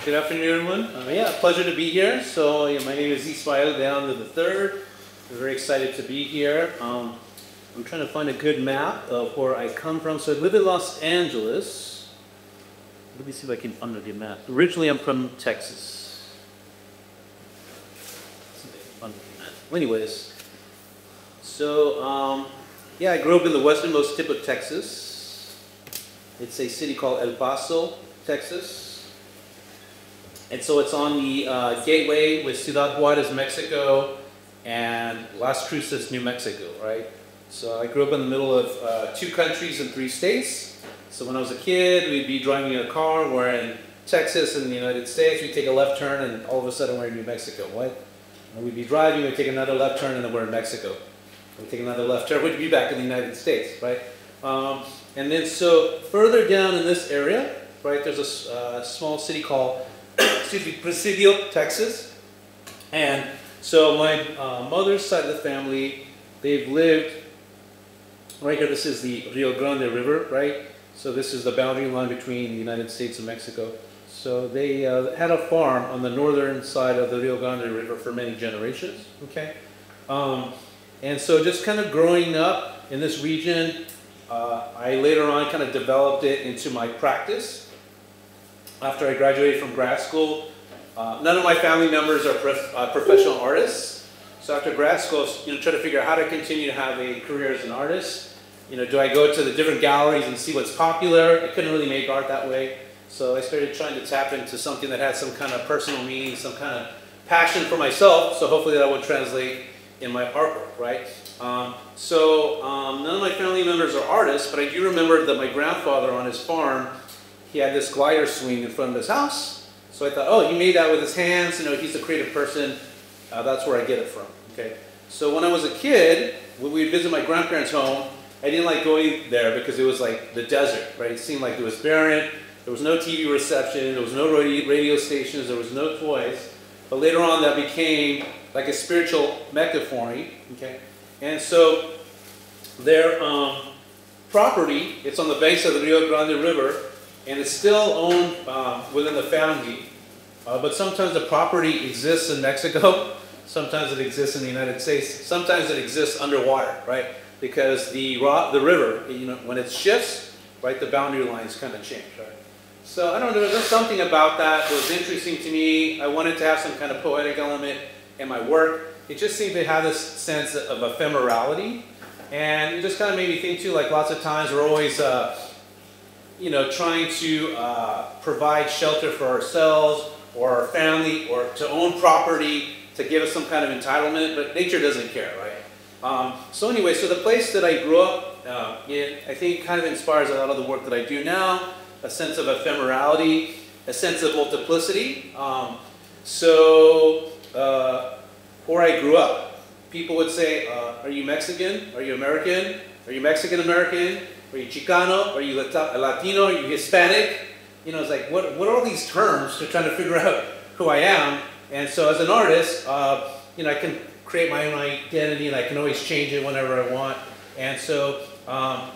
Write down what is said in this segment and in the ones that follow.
Good afternoon, everyone. Yeah, pleasure to be here. So, my name is Ismael down to the third. I'm very excited to be here. I'm trying to find a good map of where I come from. So I live in Los Angeles. Let me see if I can find the map. Originally, I'm from Texas. Well, anyways, so yeah, I grew up in the westernmost tip of Texas. It's a city called El Paso, Texas. And so it's on the gateway with Ciudad Juarez, Mexico, and Las Cruces, New Mexico, right? So I grew up in the middle of 2 countries and 3 states. So when I was a kid, we'd be driving in a car. We're in Texas in the United States. We'd take a left turn, and all of a sudden we're in New Mexico. What? And we'd be driving, we'd take another left turn, and then we're in Mexico. We'd take another left turn, we'd be back in the United States, right? And then so further down in this area, right, there's a small city called Presidio, Texas. And so my mother's side of the family, they've lived right here. This is the Rio Grande River, right? So this is the boundary line between the United States and Mexico. So they had a farm on the northern side of the Rio Grande River for many generations, okay? And so just kind of growing up in this region, I later on kind of developed it into my practice. After I graduated from grad school, none of my family members are professional artists. So after grad school, I was, trying to figure out how to continue to have a career as an artist. Do I go to the different galleries and see what's popular? I couldn't really make art that way. So I started trying to tap into something that had some kind of personal meaning, some kind of passion for myself. So hopefully that would translate in my artwork, right? None of my family members are artists, but I do remember that my grandfather on his farm, he had this glider swing in front of his house. So I thought, oh, he made that with his hands. He's a creative person. That's where I get it from. Okay. So when I was a kid, when we would visit my grandparents' home, I didn't like going there because it was like the desert, right? It seemed like it was barren. There was no TV reception. There was no radio stations. There was no toys. But later on, that became like a spiritual mecca for me. Okay. And so their property, it's on the banks of the Rio Grande River. And it's still owned within the family, but sometimes the property exists in Mexico, sometimes it exists in the United States, sometimes it exists underwater, right? Because the river, when it shifts, right, the boundary lines kind of change, right? So I don't know, there's something about that was interesting to me. I wanted to have some kind of poetic element in my work. It just seemed to have this sense of ephemerality, and it just kind of made me think too, like lots of times we're always trying to provide shelter for ourselves or our family or to own property to give us some kind of entitlement, but nature doesn't care, right? So anyway, so the place that I grew up in, I think kind of inspires a lot of the work that I do now, a sense of ephemerality, a sense of multiplicity. Where I grew up, people would say, are you Mexican? Are you American? Are you Mexican-American? Are you Chicano? Are you Latino? Are you Hispanic? It's like, what are all these terms to try to figure out who I am? And so as an artist, I can create my own identity and I can always change it whenever I want. And so kind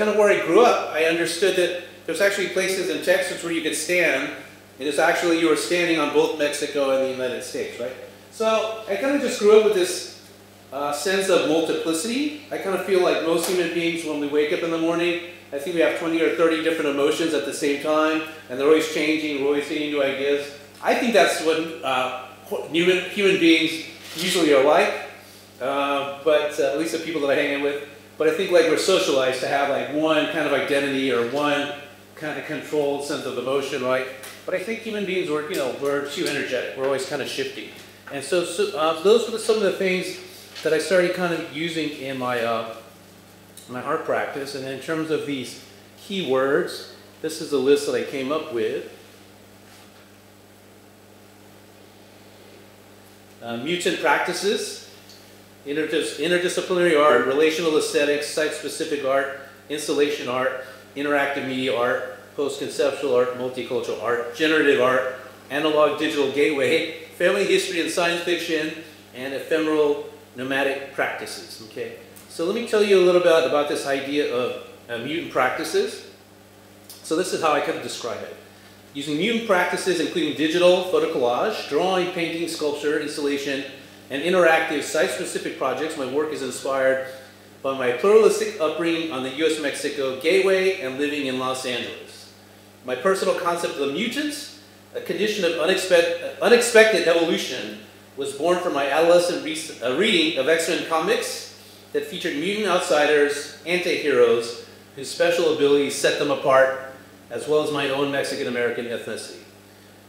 of where I grew up, I understood that there's actually places in Texas where you could stand, and it's actually you were standing on both Mexico and the United States, right? So I kind of just grew up with this sense of multiplicity. I kind of feel like most human beings, when we wake up in the morning, I think we have 20 or 30 different emotions at the same time, and they're always changing, we're always getting new ideas. I think that's what human beings usually are like, but at least the people that I hang out with. But I think like we're socialized to have like one kind of identity or one kind of controlled sense of emotion, right? But I think human beings we're too energetic. We're always kind of shifting. And so those were some of the things that I started kind of using in my my art practice. And in terms of these keywords, this is the list that I came up with. Mutant practices, interdisciplinary art, relational aesthetics, site-specific art, installation art, interactive media art, post-conceptual art, multicultural art, generative art, analog digital gateway, family history and science fiction, and ephemeral nomadic practices. Okay, so let me tell you a little bit about this idea of mutant practices. So this is how I kind of describe it. Using mutant practices including digital, photo collage, drawing, painting, sculpture, installation, and interactive site-specific projects, my work is inspired by my pluralistic upbringing on the US-Mexico gateway and living in Los Angeles. My personal concept of the mutant, a condition of unexpected evolution, was born from my adolescent reading of X-Men comics that featured mutant outsiders, anti-heroes, whose special abilities set them apart, as well as my own Mexican-American ethnicity.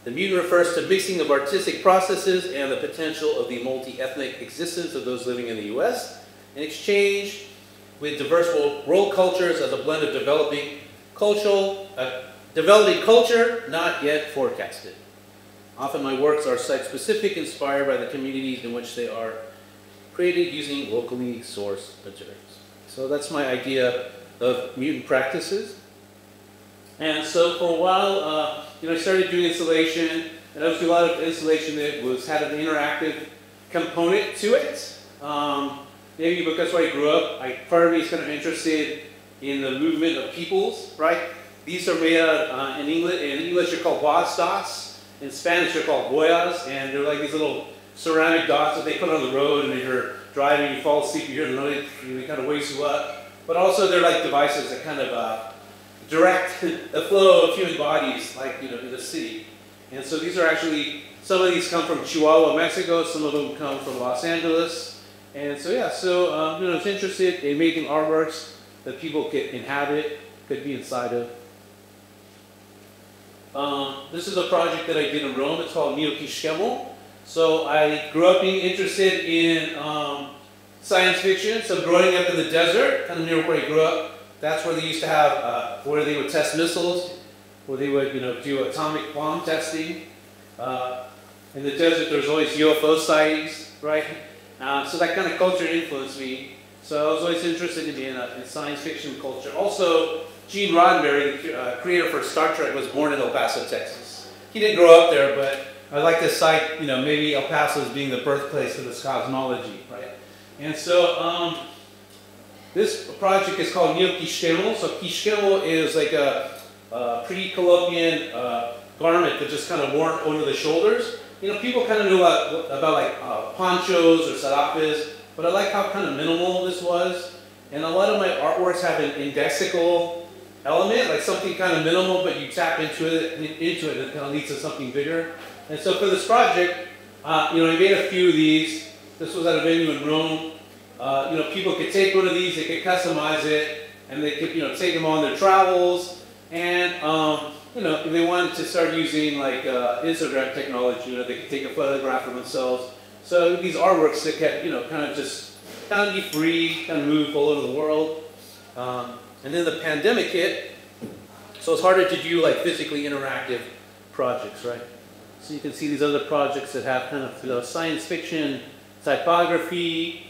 The mutant refers to mixing of artistic processes and the potential of the multi-ethnic existence of those living in the US in exchange with diverse world cultures as a blend of developing culture not yet forecasted. Often my works are site-specific, inspired by the communities in which they are created using locally sourced materials. So that's my idea of mutant practices. And so for a while, I started doing installation, and obviously a lot of installation that had an interactive component to it. Maybe because where I grew up, part of me is kind of interested in the movement of peoples, right? These are made out in English. In English, they're called bastas. In Spanish, they're called boyas, and they're like these little ceramic dots that they put on the road, and if you're driving, you fall asleep, you hear the noise, it kind of wakes you up. But also, they're like devices that kind of direct the flow of human bodies, like in the city. And so these are actually, some of these come from Chihuahua, Mexico. Some of them come from Los Angeles. And so yeah, I was interested in making artworks that people could inhabit, could be inside of. This is a project that I did in Rome. It's called Neo-Kishkemo. So I grew up being interested in science fiction. So growing up in the desert, kind of near where I grew up, that's where they used to have, where they would test missiles, where they would, do atomic bomb testing. In the desert, there's always UFO sightings, right? So that kind of culture influenced me. So I was always interested in science fiction culture. Also, Gene Roddenberry, the creator for Star Trek, was born in El Paso, Texas. He didn't grow up there, but I like to cite, maybe El Paso as being the birthplace of this cosmology, right? And so, this project is called Neo-Kishkemo. So Kishkemo is like a pre-Columbian garment that just kind of worn over the shoulders. People kind of knew about like ponchos or sarapes, but I like how kind of minimal this was. And a lot of my artworks have an indexical element, like something kind of minimal, but you tap into it and it kind of leads to something bigger. And so for this project, I made a few of these. This was at a venue in Rome. People could take one of these, they could customize it, and they could, take them on their travels. And, if they wanted to start using like Instagram technology, they could take a photograph of themselves. So these artworks that could, kind of be free, kind of move all over the world. And then the pandemic hit, so it's harder to do like physically interactive projects, right? So you can see these other projects that have kind of science fiction, typography.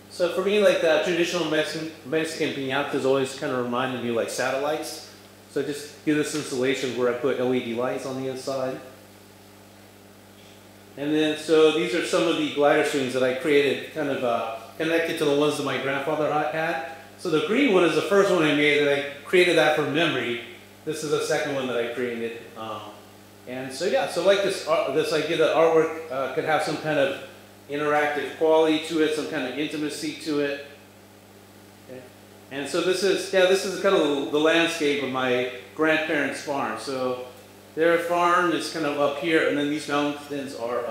So for me, like the traditional Mexican piñatas always kind of reminded me of like satellites. So I just do this installation where I put LED lights on the inside. And then, so these are some of the glider swings that I created, kind of connected to the ones that my grandfather had. So the green one is the first one I made, that I created that from memory. This is the second one that I created. And so yeah, so like this idea that artwork could have some kind of interactive quality to it, some kind of intimacy to it. Okay. And so this is kind of the landscape of my grandparents' farm. So their farm is kind of up here, and then these mountains are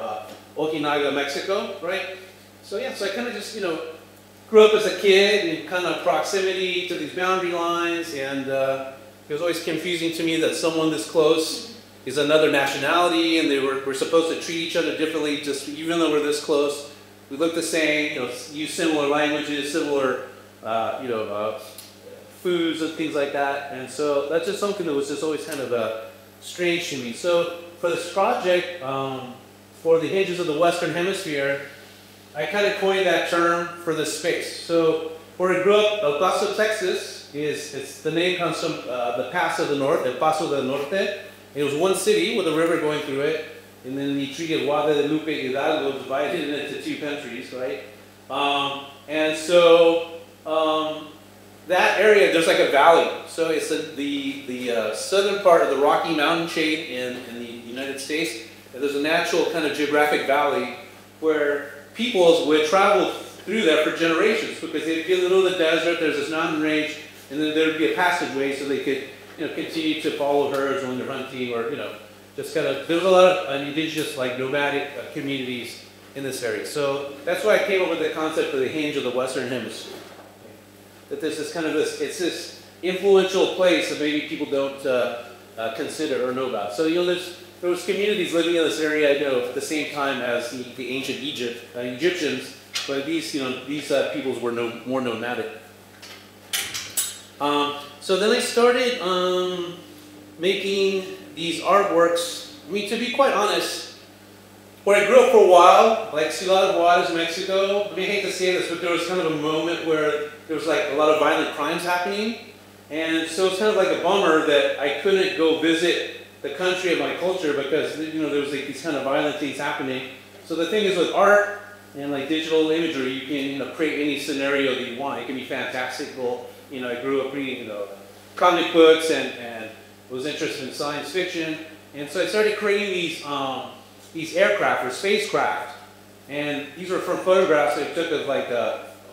Okinawa, Mexico, right? So yeah, so I kind of just, grew up as a kid in kind of proximity to these boundary lines, and it was always confusing to me that someone this close is another nationality, and we're supposed to treat each other differently, just even though we're this close. We look the same, use similar languages, similar, foods and things like that. And so that's just something that was just always kind of strange to me. So for this project, for the Hinges of the Western Hemisphere, I kind of coined that term for this space. So where I grew up, El Paso, Texas, the name comes from the Pass of the North, El Paso del Norte. It was one city with a river going through it, and then the Treaty of Guadalupe Hidalgo divided it into two countries, right? And so that area, there's like a valley. So it's the southern part of the Rocky Mountain chain in the United States. And there's a natural kind of geographic valley where peoples would travel through that for generations, because they'd be in the middle of the desert, there's this mountain range, and then there would be a passageway so they could, continue to follow herds when they're hunting, or, just kind of, there's a lot of indigenous, like, nomadic communities in this area. So that's why I came up with the concept of the hinge of the Western Hemisphere. That there's this kind of it's this influential place that maybe people don't consider or know about. So, there was communities living in this area, at the same time as the ancient Egyptians, but these peoples were more nomadic. So then I started making these artworks. I mean, to be quite honest, where I grew up for a while, like Ciudad Juarez, Mexico, I hate to say this, but there was kind of a moment where there was like a lot of violent crimes happening. And so it's kind of like a bummer that I couldn't go visit the country of my culture, because there was like these kind of violent things happening. So the thing is, with art and like digital imagery, you can create any scenario that you want. It can be fantastical. I grew up reading comic books and was interested in science fiction, and so I started creating these aircraft or spacecraft, and these were from photographs that I took of like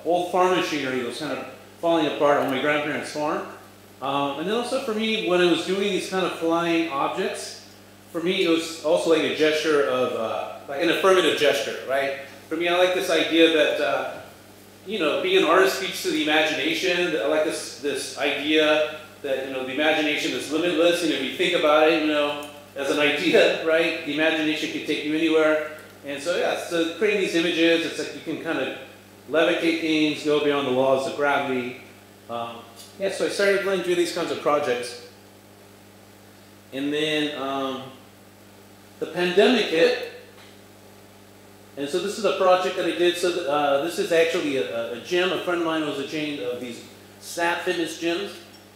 old farm machinery that was kind of falling apart on my grandparents' farm. And then also for me, when I was doing these kind of flying objects, for me it was also like a gesture of, like an affirmative gesture, right? For me, I like this idea that, being an artist speaks to the imagination. I like this idea that, the imagination is limitless, and if you think about it, as an idea, right, the imagination can take you anywhere. And so, yeah, so creating these images, it's like you can kind of levitate things, go beyond the laws of gravity. Yeah, so I started learning to do these kinds of projects. And then the pandemic hit. And so this is a project that I did. So this is actually a gym. A friend of mine was a chain of these Snap fitness gyms.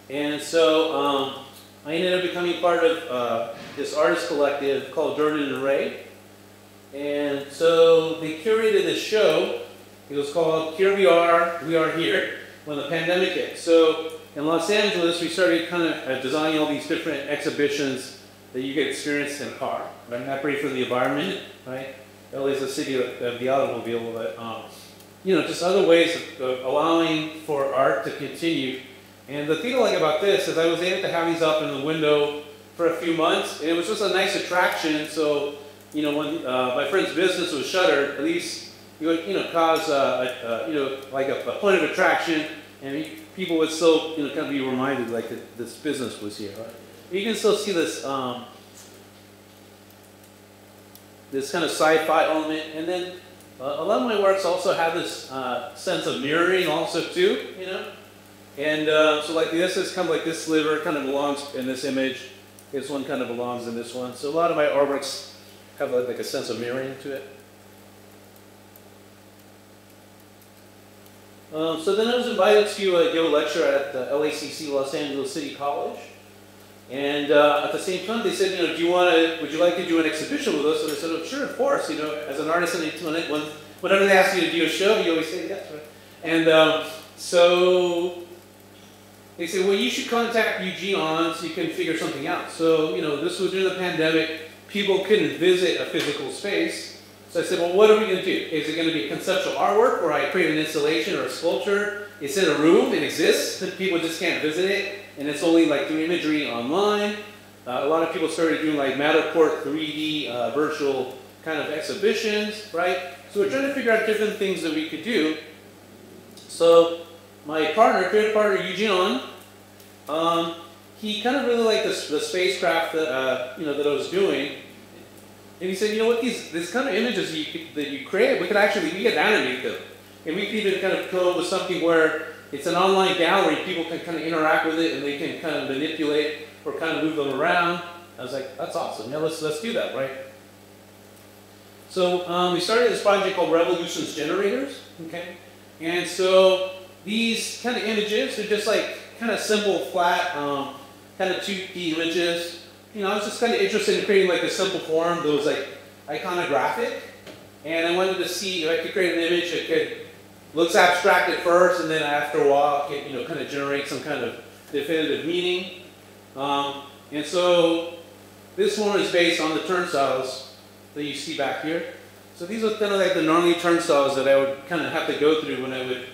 And so I ended up becoming part of this artist collective called Durden and Ray. And so they curated this show. It was called Here We Are Here, when the pandemic hit. So in Los Angeles, we started kind of designing all these different exhibitions that you could experience in a car. Right? Not great for the environment, right? LA is a city of the automobile, but just other ways of allowing for art to continue. And the thing I like about this is I was able to have these up in the window for a few months, and it was just a nice attraction. So when my friend's business was shuttered, at least it would cause like a point of attraction, and people would still kind of be reminded like that this business was here. Right? You can still see this this kind of sci-fi element, and then a lot of my works also have this sense of mirroring also too, And so like this is kind of like this sliver kind of belongs in this image. This one kind of belongs in this one. So a lot of my artworks have like a sense of mirroring to it. So then I was invited to give a lecture at the LACC, Los Angeles City College. And at the same time, they said, would you like to do an exhibition with us? And I said, oh, sure, of course. As an artist, whenever they ask you to do a show, you always say yes, right? And so they said, well, you should contact Eugene Ahn so you can figure something out. So, this was during the pandemic. People couldn't visit a physical space. So I said, well, what are we going to do? Is it going to be conceptual artwork where I create an installation or a sculpture? It's in a room, it exists, people just can't visit it, and it's only like through imagery online. A lot of people started doing like Matterport 3D virtual kind of exhibitions, right? So we're trying to figure out different things that we could do. So my creative partner, Eugene Ahn, he kind of really liked the spacecraft that, that I was doing. And he said, what, these kind of images that you create, we could animate them. And we could even kind of come up with something where it's an online gallery, people can kind of interact with it and they can kind of manipulate or kind of move them around. I was like, that's awesome, yeah, let's do that, right? So we started this project called Revolutions Generators, okay? And so these kind of images are just like kind of simple, flat, kind of 2D images. I was just kind of interested in creating like a simple form that was like iconographic. And I wanted to see if I could create an image that could looks abstract at first, and then after a while, it kind of generates some kind of definitive meaning. And so this one is based on the turnstiles that you see back here. So these are kind of like the gnarly turnstiles that I would kind of have to go through when I would,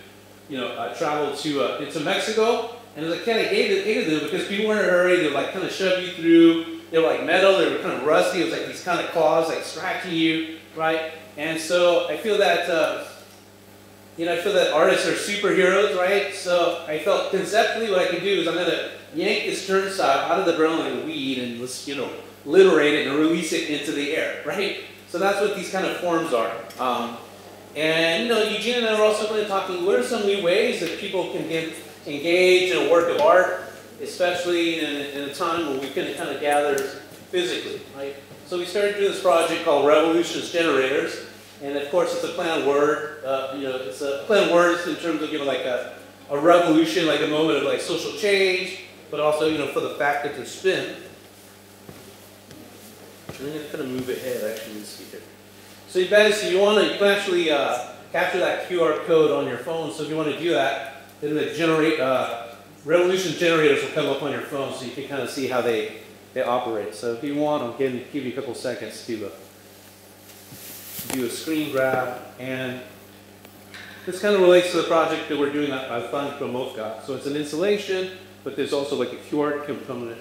travel to into Mexico. And as a kid, I hated them because people were in a hurry. They would like kind of shove you through. They were like metal. They were kind of rusty. It was like these kind of claws like scratching you, right? And so I feel that I feel that artists are superheroes, right? So I felt conceptually what I could do is I'm going to yank this turnstile out of the ground like a weed and let's literate it and release it into the air, right? So that's what these kind of forms are. And Eugene and I were also going to talking, what are some new ways that people can get engaged in a work of art, especially in a time when we can kind of gather physically, right? So we started doing this project called Revolutions Generators, and of course it's a play on word. It's a play on words in terms of like a revolution, like a moment of like social change, but also for the fact that there's spin. I'm going to kind of move ahead actually in the speaker. So you can actually capture that QR code on your phone. So if you want to do that, then the Revolution Generators will come up on your phone so you can kind of see how they operate. So if you want, I'll give you a couple seconds to do a screen grab. And this kind of relates to the project that we're doing at Altán Klamovka. So it's an installation, but there's also like a QR component.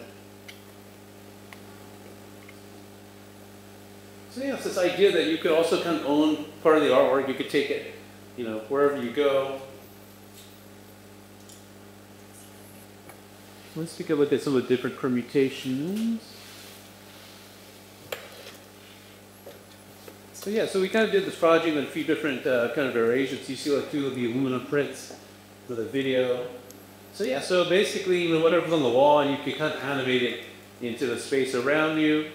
So yeah, it's this idea that you could also kind of own part of the artwork. You could take it, wherever you go. Let's take a look at some of the different permutations. So yeah, so we kind of did this project in a few different kind of variations. You see like two of the aluminum prints for the video. So yeah, so basically, whatever's on the wall, you can kind of animate it into the space around you.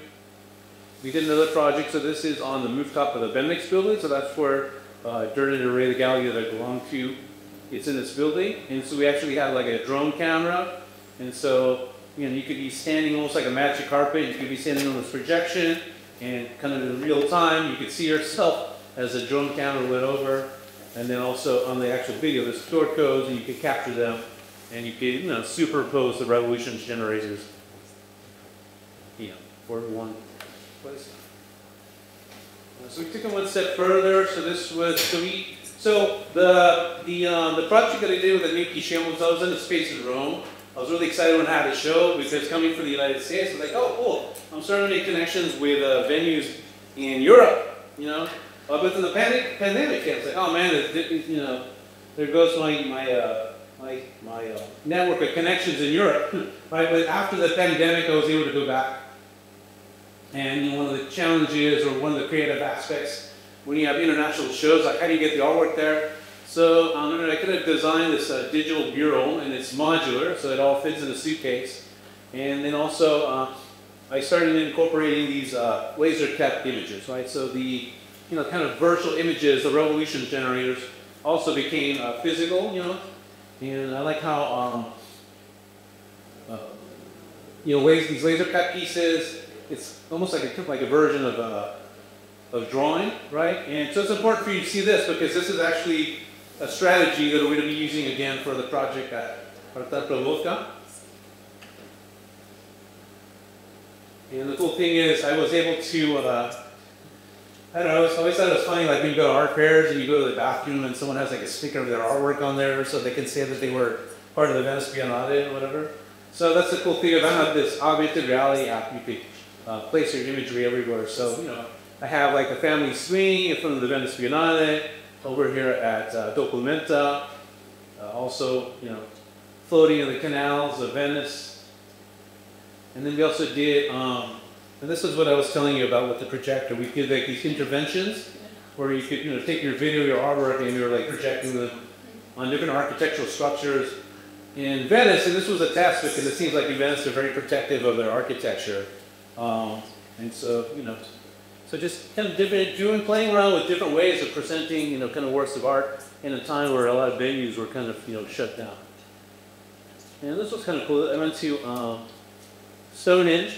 We did another project, so this is on the rooftop of the Bendix building, so that's where Durden and Ray Gallery that I belong to. It's in this building, and so we actually have like a drone camera, and so you could be standing almost like a magic carpet. You could be standing on this projection, and kind of in real time, you could see yourself as the drone camera went over, and then also on the actual video, there's QR codes, and you can capture them, and you can superpose the Revolutions Generators, for one place. So we took it one step further. So this was the project that I did with the new Čelem was I was in the space in Rome. I was really excited when I had a show because coming from the United States, I was like, oh cool, I'm starting to make connections with venues in Europe, But in the pandemic, I was like, oh man, there goes my network of connections in Europe, right? But after the pandemic, I was able to go back. And one of the challenges, or one of the creative aspects, when you have international shows, like how do you get the artwork there? So I could have designed this digital mural, and it's modular, so it all fits in a suitcase. And then also, I started incorporating these laser-cut images, right? So the kind of virtual images, the Revolution Generators, also became physical, And I like how these laser-cut pieces. It's almost like a version of drawing, right? And so it's important for you to see this because this is actually a strategy that we're going to be using again for the project at Altán Klamovka. And the cool thing is I was able to, I don't know, I always thought it was funny, like when you go to art fairs and you go to the bathroom and someone has like a sticker of their artwork on there so they can say that they were part of the Venice Biennale or whatever. So that's the cool thing about I have this augmented reality app. You could place your imagery everywhere. So, I have like a family swing in front of the Venice Biennale, over here at Documenta, also, floating in the canals of Venice. And then we also did, and this is what I was telling you about with the projector. We did like these interventions where you could, take your video, your artwork, and you're like projecting them on different architectural structures in Venice. And this was a test because it seems like in Venice they're very protective of their architecture. And so, so just kind of playing around with different ways of presenting, kind of works of art in a time where a lot of venues were kind of, shut down. And this was kind of cool. I went to Stonehenge,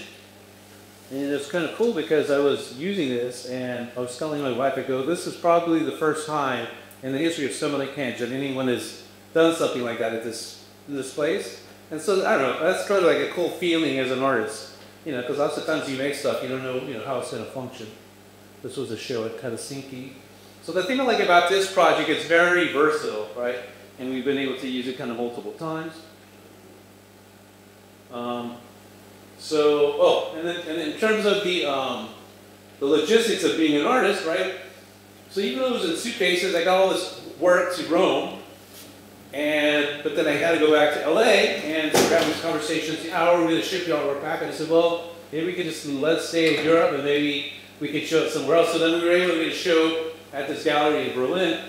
and it was kind of cool because I was using this, and I was telling my wife, I go, this is probably the first time in the history of Samarkand that anyone has done something like that at this place. And so, I don't know, that's kind of like a cool feeling as an artist, you know, because lots of times you make stuff, you don't know, how it's going to function. This was a show at Helsinki. So the thing I like about this project, it's very versatile, right? And we've been able to use it kind of multiple times. And then in terms of the logistics of being an artist, right? So even though it was in suitcases, I got all this work to Rome, but then I had to go back to LA and have these conversations. How are we going to ship y'all work back? And I said, well, maybe we could just let's stay in Europe and maybe we could show it somewhere else. So then we were able to get a show at this gallery in Berlin.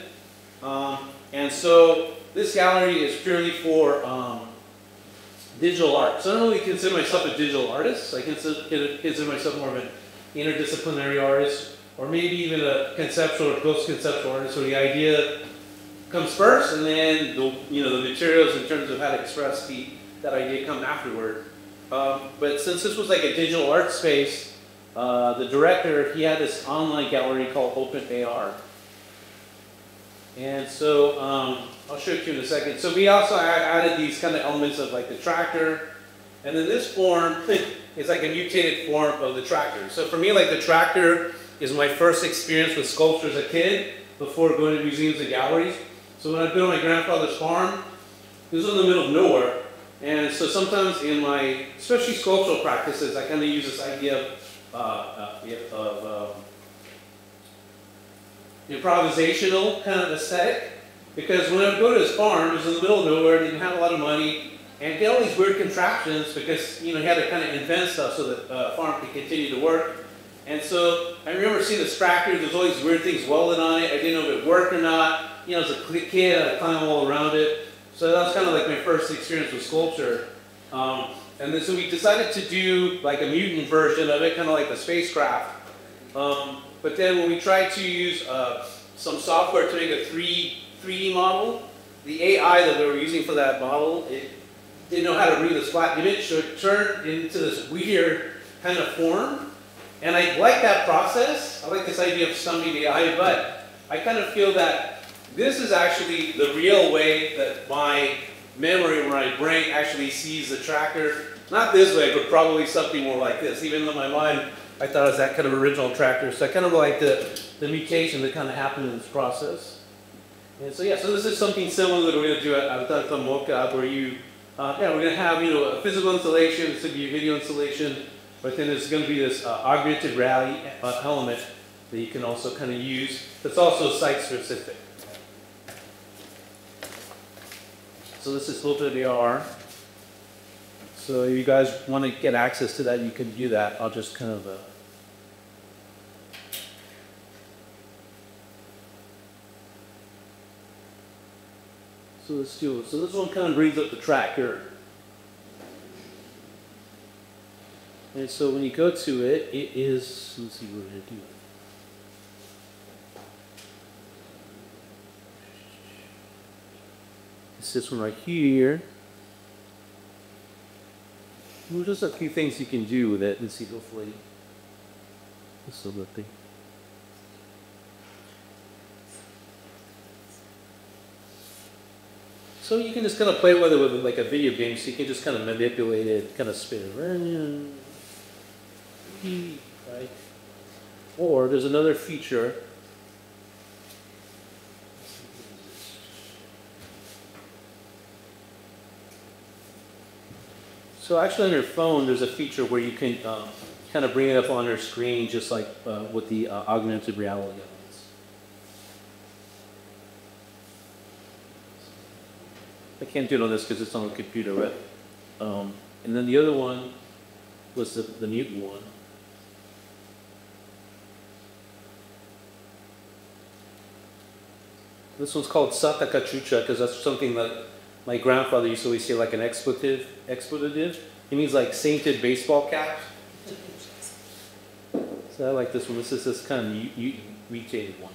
And so this gallery is purely for digital art. So I don't really consider myself a digital artist. I consider myself more of an interdisciplinary artist, or maybe even a conceptual or post-conceptual artist, where the idea comes first, and then the materials in terms of how to express that idea come afterward. But since this was like a digital art space, the director, he had this online gallery called Open AR. And so I'll show it to you in a second. So we also added these kind of elements of like the tractor, and then this form is like a mutated form of the tractor. So for me, like the tractor is my first experience with sculpture as a kid before going to museums and galleries. So when I've been on my grandfather's farm, it was in the middle of nowhere. And so sometimes in my, especially sculptural practices, I kind of use this idea of improvisational kind of aesthetic. Because when I would go to his farm, it was in the middle of nowhere, didn't have a lot of money, and get all these weird contraptions because, he had to kind of invent stuff so that the farm could continue to work. And so I remember seeing this tractor, there's all these weird things welded on it. I didn't know if it worked or not. As a kid, I'd climb all around it. So that was kind of like my first experience with sculpture. And then so we decided to do like a mutant version of it, kind of like the spacecraft. But then when we tried to use some software to make a 3D model, the AI that we were using for that model, it didn't know how to read this flat image, so it turned into this weird kind of form. And I like that process. I like this idea of stumping the AI, but I kind of feel that this is actually the real way that my memory, my brain actually sees the tractor. Not this way, but probably something more like this. Even though in my mind, I thought it was that kind of original tractor. So I kind of like the mutation that kind of happened in this process. And so yeah, so this is something similar that we're going to do at Altán Klamovka, where we're going to have, a physical installation, it's going to be a video installation, but then there's going to be this augmented reality element that you can also kind of use that's also site-specific. So this is a little bit of AR. So if you guys want to get access to that, you can do that. I'll just kind of... So let's do it. So this one kind of brings up the tractor. And so when you go to it, it is, let's see what we're going to do. It's this one right here. Well, just a few things you can do with it. Let's see, hopefully. This little thing. So you can just kind of play with it with like a video game, so you can just kind of manipulate it, kind of spin it around. Right? Or there's another feature. So actually on your phone, there's a feature where you can kind of bring it up on your screen, just like with the augmented reality elements. I can't do it on this because it's on the computer, right? And then the other one was the mutant one. This one's called Sata Kachucha because that's something that my grandfather used to always say, like an expletive. It means like sainted baseball cap. So I like this one. This is this kind of mutated one.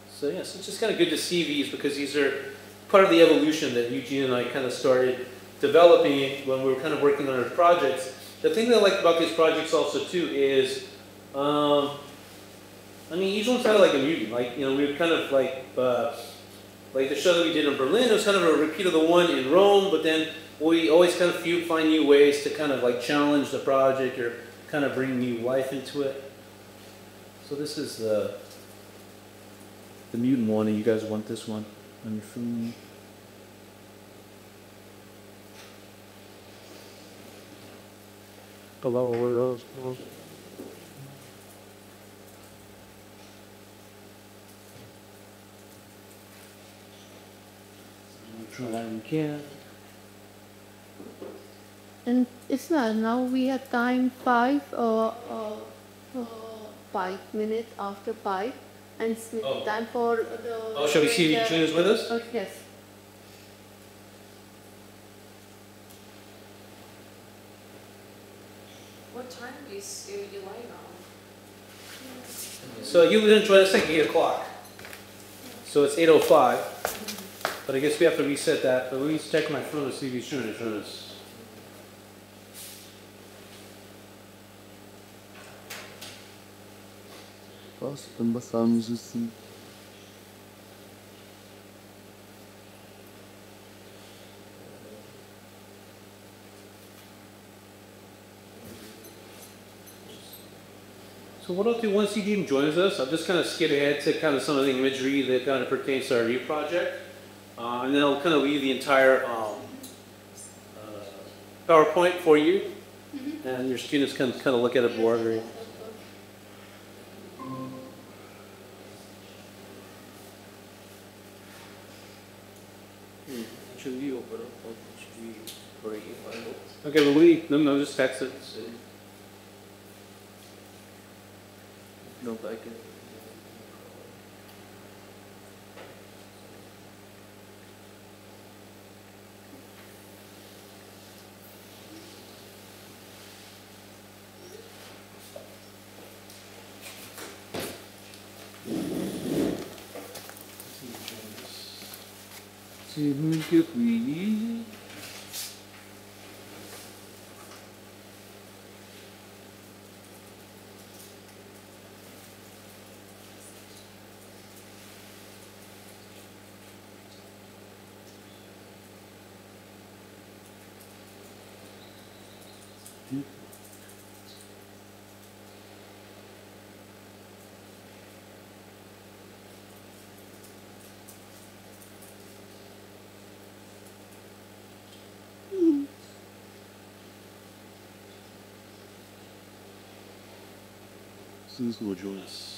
So yeah, so it's just kind of good to see these because these are part of the evolution that Eugene and I kind of started developing when we were kind of working on our projects. The thing that I like about these projects also too is I mean, each one's kind of like a mutant. Like, you know, we were kind of like the show that we did in Berlin, it was kind of a repeat of the one in Rome, but then we always kind of find new ways to kind of like challenge the project or kind of bring new life into it. So this is the mutant one, and you guys want this one on your phone. Try that again. And Ismael, now we have time 5 minutes after 5, and it's time for the. Oh, shall we see if Eugene is with us? Oh, yes. What time is you lie now? So you didn't join us at 8 o'clock. So it's 8:05. But I guess we have to reset that. But let me check my phone to see if he's trying to join us. So what I'll do once Eugene joins us, I'll just kind of skip ahead to kind of some of the imagery that kind of pertains to our new project. And then I'll kind of leave the entire PowerPoint for you. And your students can kind of look at it more. Okay, well, no, just text it. No, I can. This will join us.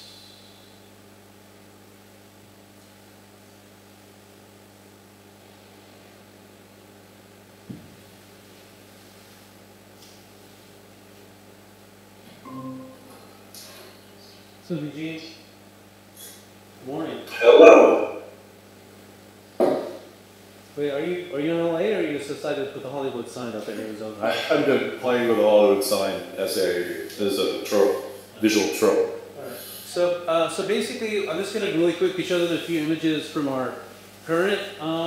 So, Eugene, good morning. Hello. Wait, are you in LA, or you just decided to put the Hollywood sign up in Arizona? I've been playing with the Hollywood sign as a trope, visual trope. All right. So basically, I'm just going to really quickly show them a few images from our current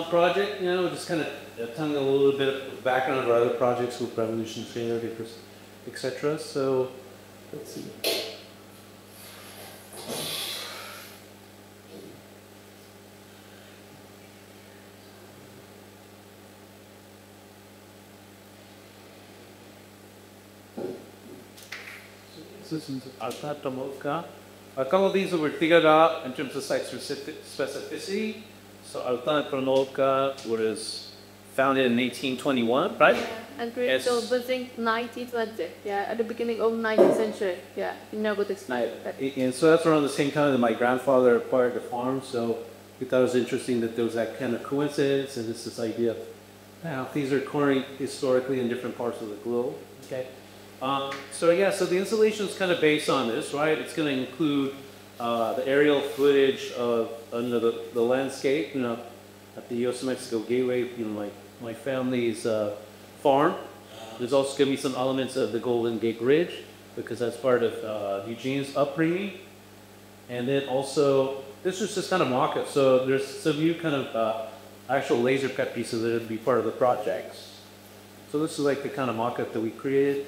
project. You know, just kind of telling a little bit of background of our other projects with Revolution Fair, etc. So, let's see. This is Altán Klamovka. A couple of these were figured out in terms of site specificity. So Altán Klamovka was founded in 1821, right? Yeah, and so building 1920. Yeah, at the beginning of 19th century. Yeah, in Neogothic. And so that's around the same time that my grandfather acquired the farm. So we thought it was interesting that there was that kind of coincidence, and this idea of how things are occurring historically in different parts of the globe. Okay. So the installation is kind of based on this, right? It's going to include the aerial footage of the landscape, you know, at the U.S. Mexico Gateway, you know, my family's farm. There's also going to be some elements of the Golden Gate Bridge, because that's part of Eugene's upbringing. And then also, this is just kind of mock-up. So there's some new kind of actual laser cut pieces that would be part of the project. So this is like the kind of mock-up that we created.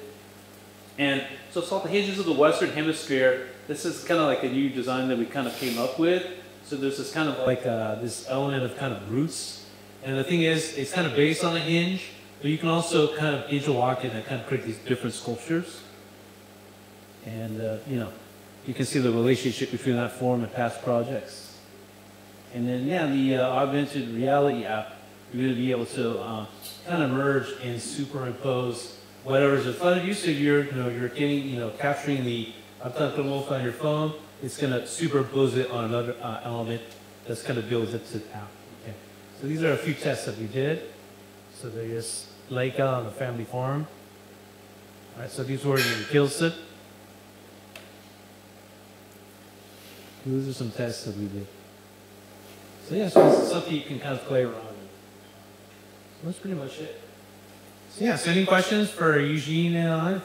And so it's called the Hinges of the Western Hemisphere. This is kind of like a new design that we kind of came up with. So there's this kind of like this element of kind of roots. And the thing is, it's kind of based on a hinge, but you can also kind of interlock it and kind of create these different sculptures. And, you know, you can see the relationship between that form and past projects. And then, yeah, the augmented reality app, you're going to be able to kind of merge and superimpose whatever's in front of you. So if you're, you're getting, capturing the Altán Klamovka on your phone, it's going to superimpose it on another element that's kind of builds it to the app. Okay. So these are a few tests that we did. So there's Leica on the family farm. All right, so these were in Gilson. These are some tests that we did. So yeah, so this is something you can kind of play around with. So that's pretty much it. So yeah, so any questions for Eugene and I?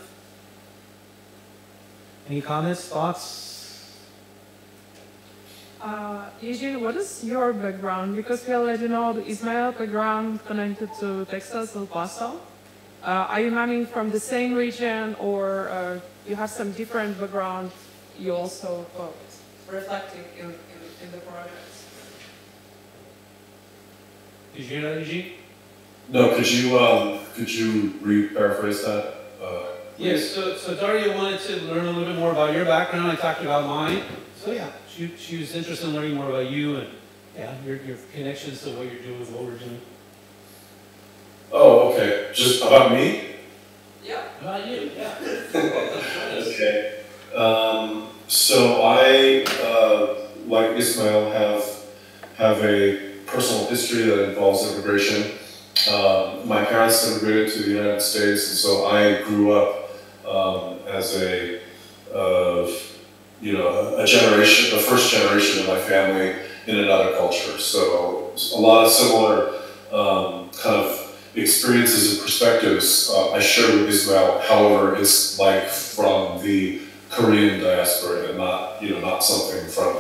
Any comments, thoughts? Eugene, what is your background? Because we already know the Ismael background connected to textiles and pastel. Are you coming from the same region, or you have some different background you also reflecting in the projects? Did you hear that, Eugene? No, could you re-paraphrase that? Yes, so Daria wanted to learn a little bit more about your background. I talked about mine. So yeah, she was interested in learning more about you and yeah, your connections to what you're doing, what we're doing. Oh, okay. Just about me? Yeah. About you, yeah. Okay. So I, like Ismael, have a personal history that involves immigration. My parents immigrated to the United States, and so I grew up as a first generation of my family in another culture. So a lot of similar kind of experiences and perspectives I share with Ismael. However, it's like from the Korean diaspora and not something from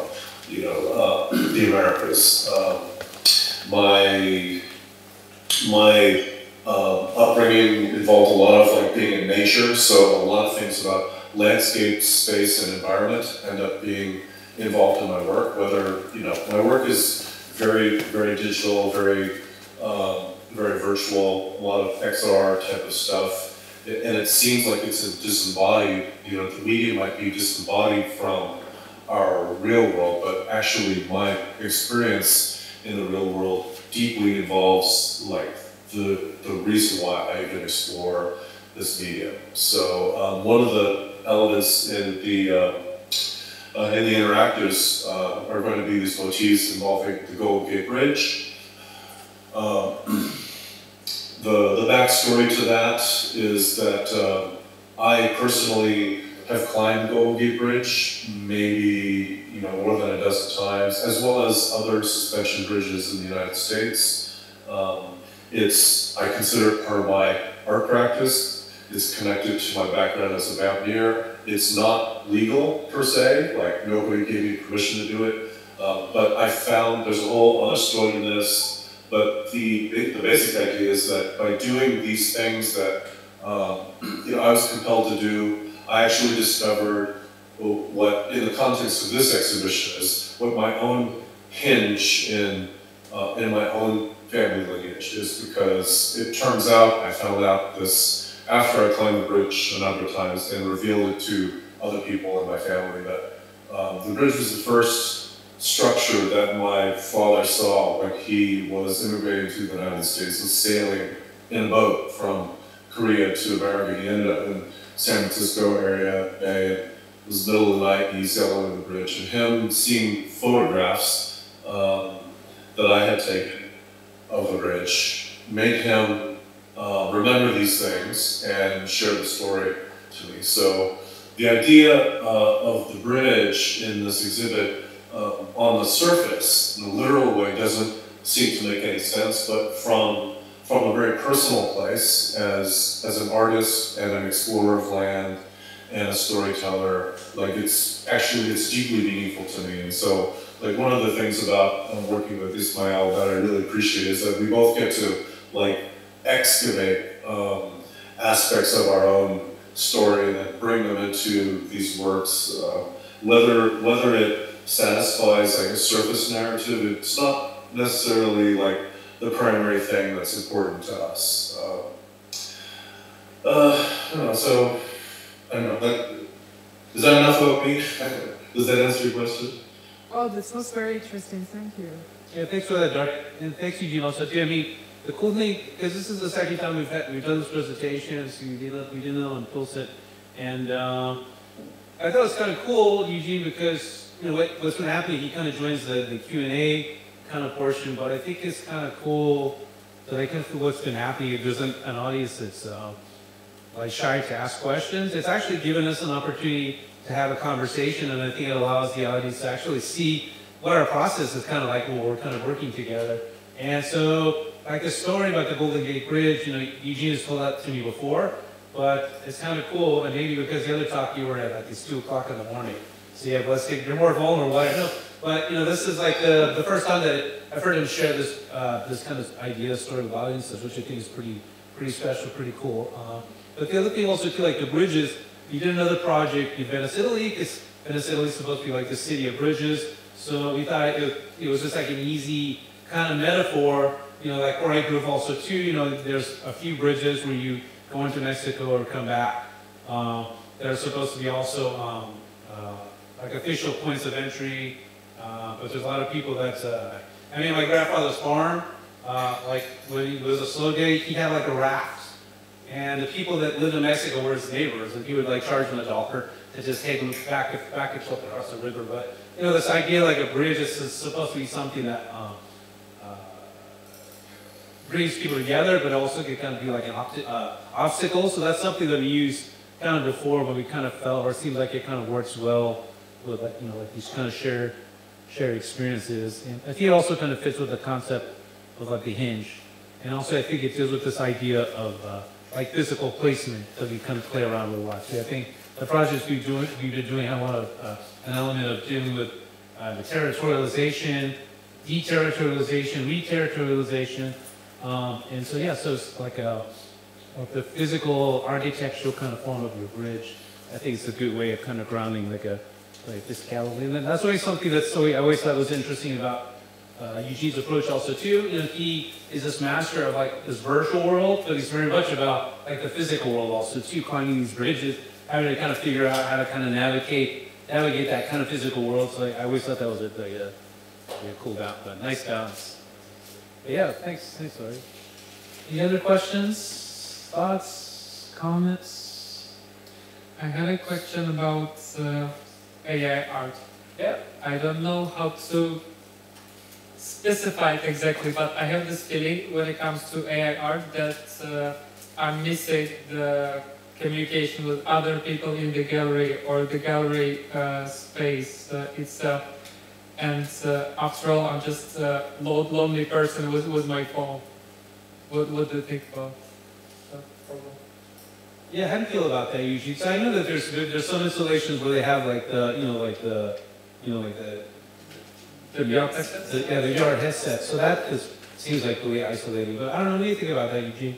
the Americas. My upbringing involved a lot of being in nature, so a lot of things about landscape, space, and environment end up being involved in my work. Whether my work is very, very digital, very virtual, a lot of XR type of stuff, and it seems like it's a disembodied. The media might be disembodied from our real world, but actually my experience in the real world deeply involves the reason why I even explore this medium. So one of the elements in the interactives are going to be these motifs involving the Golden Gate Bridge. The backstory to that is that I personally have climbed Golden Gate Bridge maybe more than a dozen times, as well as other suspension bridges in the United States. I consider it part of my art practice. It's connected to my background as a mountaineer. It's not legal per se, nobody gave me permission to do it, but I found there's a whole other story in this. But the basic idea is that by doing these things that I was compelled to do, I actually discovered what, in the context of this exhibition, is what my own hinge in my own family lineage is, because it turns out, I found out this after I climbed the bridge a number of times and revealed it to other people in my family, that the bridge was the first structure that my father saw when he was immigrating to the United States, was sailing in a boat from Korea to America. He ended up in San Francisco area Bay. It was the middle of the night, and he's sailing on the bridge, and him seeing photographs that I had taken of the bridge made him remember these things and share the story to me. So the idea of the bridge in this exhibit on the surface, in a literal way, doesn't seem to make any sense, but from a very personal place, as an artist and an explorer of land and a storyteller, it's deeply meaningful to me. And so one of the things about working with Ismael that I really appreciate is that we both get to excavate aspects of our own story and then bring them into these works. whether it satisfies like a surface narrative, it's not necessarily like the primary thing that's important to us. I don't know, so, I don't know, is that enough about me? Does that answer your question? Oh, this was very interesting, thank you. Yeah, thanks for that, Doc. And thanks, Eugene, also too. I mean, the cool thing, because this is the second time we've done this presentation, so we did it on Pulsit, and I thought it was kind of cool, Eugene, because you know what's been happening. He kind of joins the Q&A kind of portion, but I think it's kind of cool that I can feel what's been happening. If there's an audience that's like shy to ask questions, it's actually given us an opportunity to have a conversation, and I think it allows the audience to actually see what our process is kind of like when we're kind of working together. And so, like the story about the Golden Gate Bridge, you know, Eugene has told that to me before, but it's kind of cool, and maybe because the other talk you were at like it's 2 o'clock in the morning. So yeah, let's take, you're more vulnerable, I don't know. But you know, this is like the first time that I've heard him share this this kind of idea, story with audiences, which I think is pretty special, pretty cool. But the other thing also too, like the bridges, you did another project in Venice, Italy, because Venice, Italy is supposed to be like the city of bridges. So we thought it was just like an easy kind of metaphor, you know, like where I grew up also too, you know, there's a few bridges where you go into Mexico or come back that are supposed to be also like official points of entry, but there's a lot of people that, I mean, my grandfather's farm, like when it was a slow day, he had like a raft. And the people that lived in Mexico were his neighbors, and he would like charge them $1 to just take them back and forth across the river. But you know, this idea like a bridge is supposed to be something that brings people together, but also can kind of be like an obstacle. So that's something that we used kind of before, but we kind of felt, or it seems like it kind of works well with like, you know, like these kind of shared experiences. And I think it also kind of fits with the concept of like the hinge. And also I think it deals with this idea of like physical placement that we kind of play around with a lot. So I think the projects we've been doing have a lot of an element of dealing with the territorialization, deterritorialization, reterritorialization, and so yeah, so it's like the physical architectural kind of form of your bridge. I think it's a good way of kind of grounding like physicality, and that's always something that's I always thought was interesting about Eugene's approach also too. You know, he is this master of like this virtual world, but he's very much about like the physical world also too, climbing these bridges, having to kind of figure out how to kind of navigate that kind of physical world. So I always thought that was a cool balance, but nice balance. But yeah, thanks, Larry. Any other questions, thoughts, comments? I had a question about AI art. Yeah. I don't know how to specify it exactly, but I have this feeling when it comes to AI art that I'm missing the communication with other people in the gallery or the gallery space itself. And after all, I'm just a lonely person with my phone. What do you think about that problem? Yeah, how do you feel about that usually? So I know that there's some installations where they have like the the VR headset. So that seems like really isolating. But I don't know, what do you think about that, Eugene?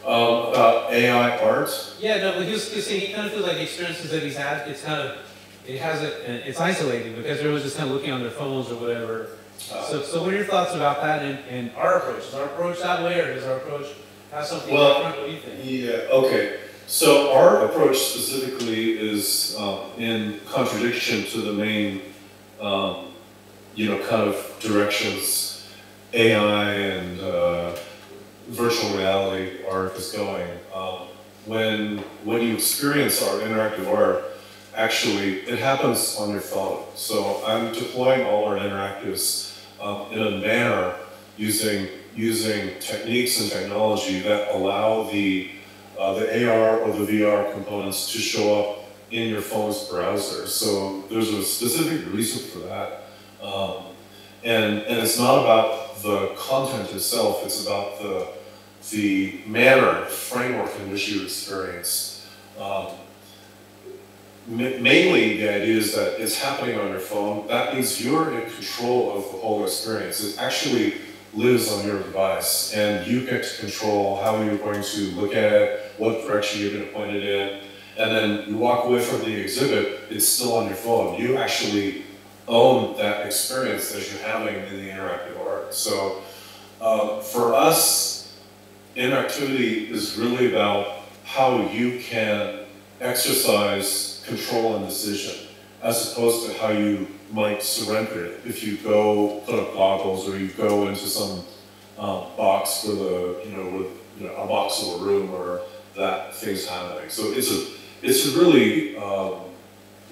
About AI art? Yeah, no, but he was saying he kind of feels like the experiences that he's had, it's isolating because everyone's just kind of looking on their phones or whatever. So what are your thoughts about that and our approach? Is our approach that way, or does our approach have something different? What do you think? Yeah, okay. So our approach specifically is in contradiction to the main, kind of directions AI and virtual reality art is going. When you experience our interactive art, actually, it happens on your phone. So I'm deploying all our interactives in a manner using techniques and technology that allow the AR or the VR components to show up in your phone's browser. So there's a specific reason for that. And it's not about the content itself, it's about the manner, framework in which you experience. Mainly, the idea is that it's happening on your phone. That means you're in control of the whole experience. It actually lives on your device, and you get to control how you're going to look at it, what direction you're going to point it in, and then you walk away from the exhibit, it's still on your phone. You actually own that experience that you're having in the interactive art. So for us, interactivity is really about how you can exercise control and decision, as opposed to how you might surrender it if you go put up goggles or you go into some box with a box of a room or that thing's happening. So it's a really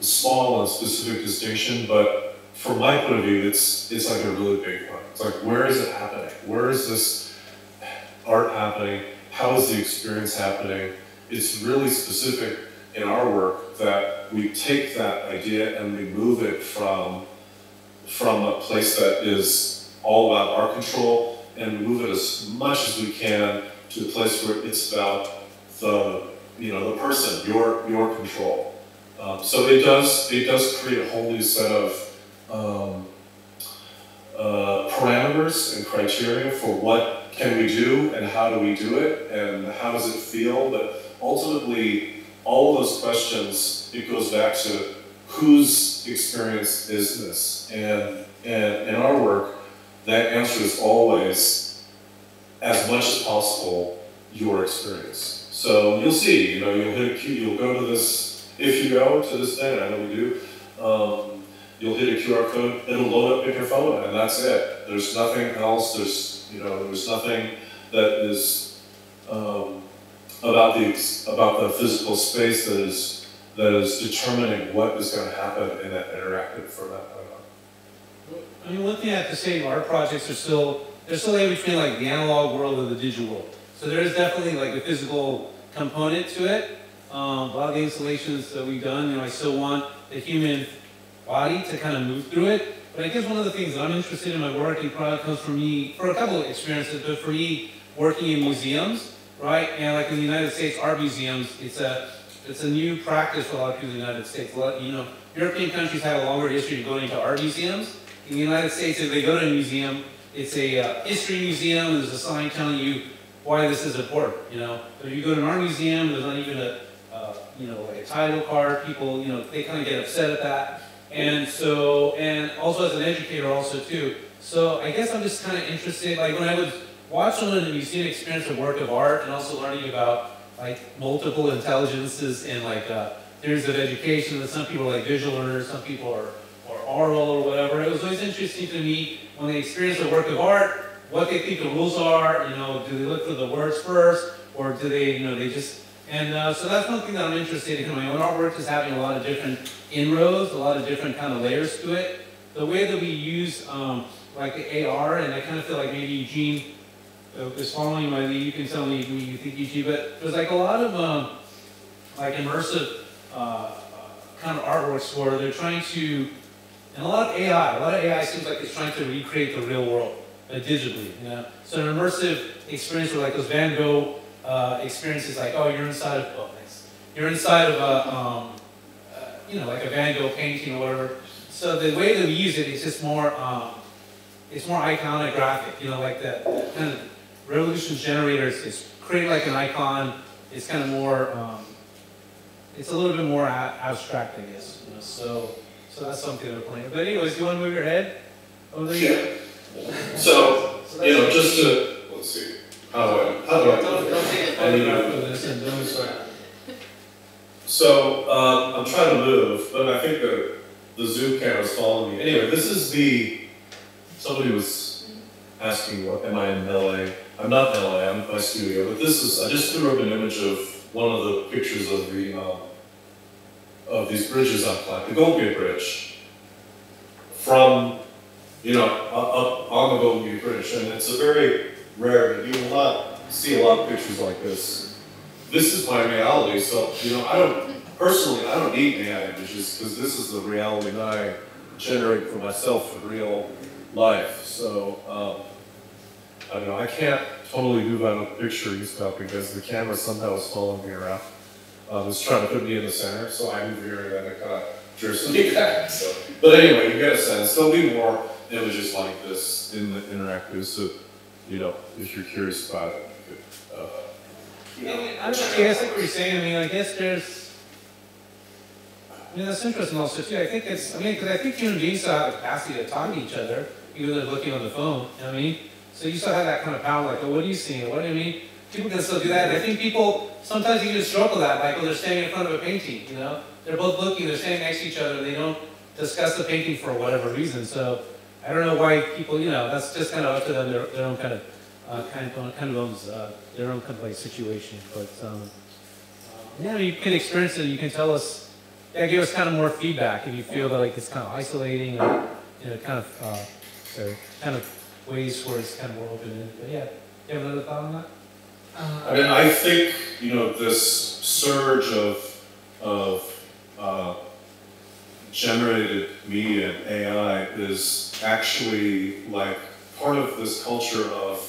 small and specific distinction, but from my point of view, it's like a really big one. It's like, where is it happening? Where is this art happening? How is the experience happening? It's really specific in our work that we take that idea and we move it from a place that is all about our control and move it as much as we can to the place where it's about the person, your control. So it does create a whole new set of parameters and criteria for what can we do and how do we do it and how does it feel. But ultimately, all of those questions, it goes back to whose experience is this? And in our work, that answer is always, as much as possible, your experience. So you'll see, you'll hit a you'll go to this, if you go to this thing, I know we do, you'll hit a QR code, it'll load up in your phone, and that's it. There's nothing else, there's nothing that is about the physical space that is determining what is going to happen in that interactive from that point on. I mean, one thing I have to say, our projects they're still in between like the analog world and the digital world. So there is definitely like a physical component to it. A lot of the installations that we've done, I still want the human body to kind of move through it. But I guess one of the things that I'm interested in my work in Prague comes from me, for a couple of experiences, but for me, working in museums, right? And like in the United States, art museums, it's a new practice for a lot of people in the United States. European countries have a longer history of going to art museums. In the United States, if they go to a museum, it's a history museum, and there's a sign telling you why this is important, But if you go to an art museum, there's not even like a title card. People, they kind of get upset at that. And so, and also as an educator also too. So I guess I'm just kind of interested, like when I was watching in the museum experience a work of art and also learning about like multiple intelligences and like theories of education, that some people are like visual learners, some people are oral or whatever. It was always interesting to me when they experience a work of art, what they think the rules are, do they look for the words first, or do they, they just, and so that's one thing that I'm interested in. My own artwork is having a lot of different inroads, a lot of different kind of layers to it. The way that we use like the AR, and I kind of feel like maybe Eugene is following my lead, you can tell me what you think, Eugene, but there's like a lot of like immersive kind of artworks where they're trying to, and a lot of AI seems like it's trying to recreate the real world, digitally, So an immersive experience where like those Van Gogh experiences, like, oh, you're inside of, you're inside of a, like a Van Gogh painting or whatever. So the way that we use it is just more, it's more iconographic, like that kind of revolution generators is create like an icon. It's kind of more, it's a little bit more abstract, I guess. So that's something that we're playing. But anyways, you want to move your head over there? Yeah. So just to, let's see, how do I So I'm trying to move, but I think the Zoom camera is following me. Anyway, this is somebody was asking, am I in LA? I'm not in LA, I'm in my studio, but this is, I just threw up an image of one of the pictures of these bridges on Prague, the Golden Gate Bridge, from, up on the Golden Gate Bridge, and it's a very rare, you will not see a lot of pictures like this. This is my reality, so, I don't need AI images, because this is the reality that I generate for myself in real life, so, I don't know, I can't totally move out of the picture because the camera somehow is following me around. It's trying to put me in the center, so I move here and then it kind of jerks me back. So, but anyway, you get a sense. There'll be more images like this in the interactive, so, if you're curious about it, you could, I don't know, I guess like what you're saying, I guess there's, I mean, that's interesting also too. I think it's, I mean, because I think human beings still have the capacity to talk to each other, even though they're looking on the phone, you know what I mean? So you still have that kind of power, like, oh, what are you seeing? What do you mean? People can still do that. And I think people, sometimes you just struggle that, like, when they're standing in front of a painting, you know? They're both looking, they're standing next to each other, they don't discuss the painting for whatever reason. So I don't know why people, you know, that's just kind of up to them, their own kind of, their own kind of like situation. But yeah, you can experience it, you can tell us, yeah, give us kind of more feedback if you feel that like it's kind of isolating or, you know, kind of ways where it's kind of more open. But yeah, you have another thought on that? I mean, I think, you know, this surge of generated media and AI is actually like part of this culture of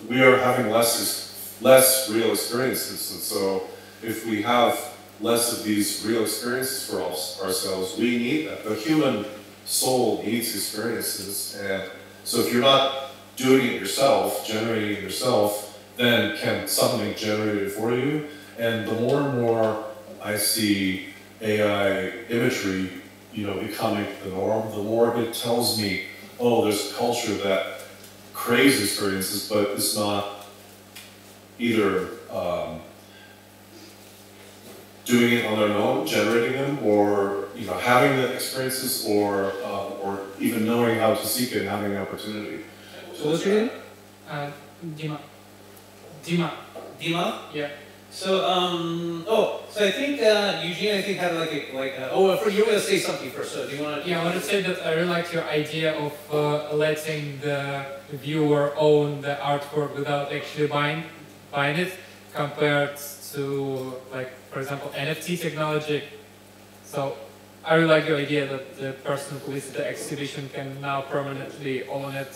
we are having less real experiences, and so if we have less of these real experiences for ourselves, we need that. The human soul needs experiences, and so if you're not doing it yourself, generating it yourself, then can something generate it for you? And the more and more I see AI imagery, you know, becoming the norm, the more it tells me, oh, there's a culture that craves experiences, but it's not either doing it on their own, generating them, or, you know, having the experiences, or even knowing how to seek it and having the opportunity. So what's your name? Dima. Dima? Yeah. So, so I think Eugene, I think had you were going to say something first, so do you want to? Yeah, I want to say that I really like your idea of letting the viewer own the artwork without actually buying it, compared to, like, for example, NFT technology. So I really like your idea that the person who visits the exhibition can now permanently own it,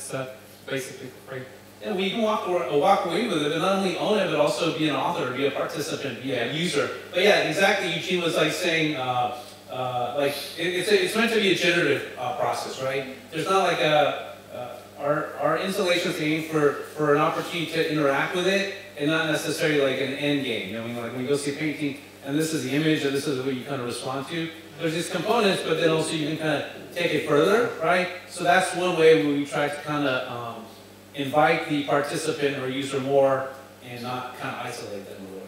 basically for free. Yeah, we can walk away with it, and not only own it, but also be an author, be a participant, be a user. But yeah, exactly. Eugene was like saying, it's meant to be a generative process, right? There's not like our installations aim for an opportunity to interact with it, and not necessarily like an end game. You know, I mean, like when you go see a painting, and this is the image, and this is what you kind of respond to. There's these components, but then also you can kind of take it further, right? So that's one way where we try to kind of invite the participant or user more, and not kind of isolate them more.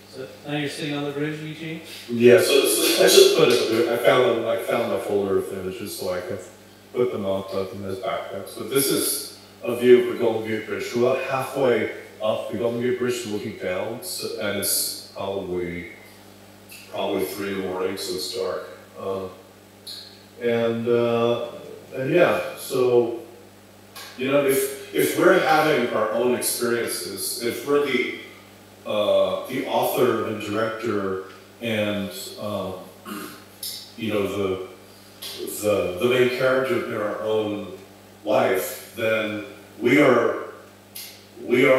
So now you're sitting on the bridge, Eugene? Yeah, so I just put it, I found a folder of images so I could put them out in this backpack. So this is a view of the Golden Gate Bridge. We're about halfway up the Golden Gate Bridge looking down, and it's probably 3 in the morning, so it's dark. And yeah, so, you know, if we're having our own experiences, if we're the author and director and you know, the main character in our own life, then we are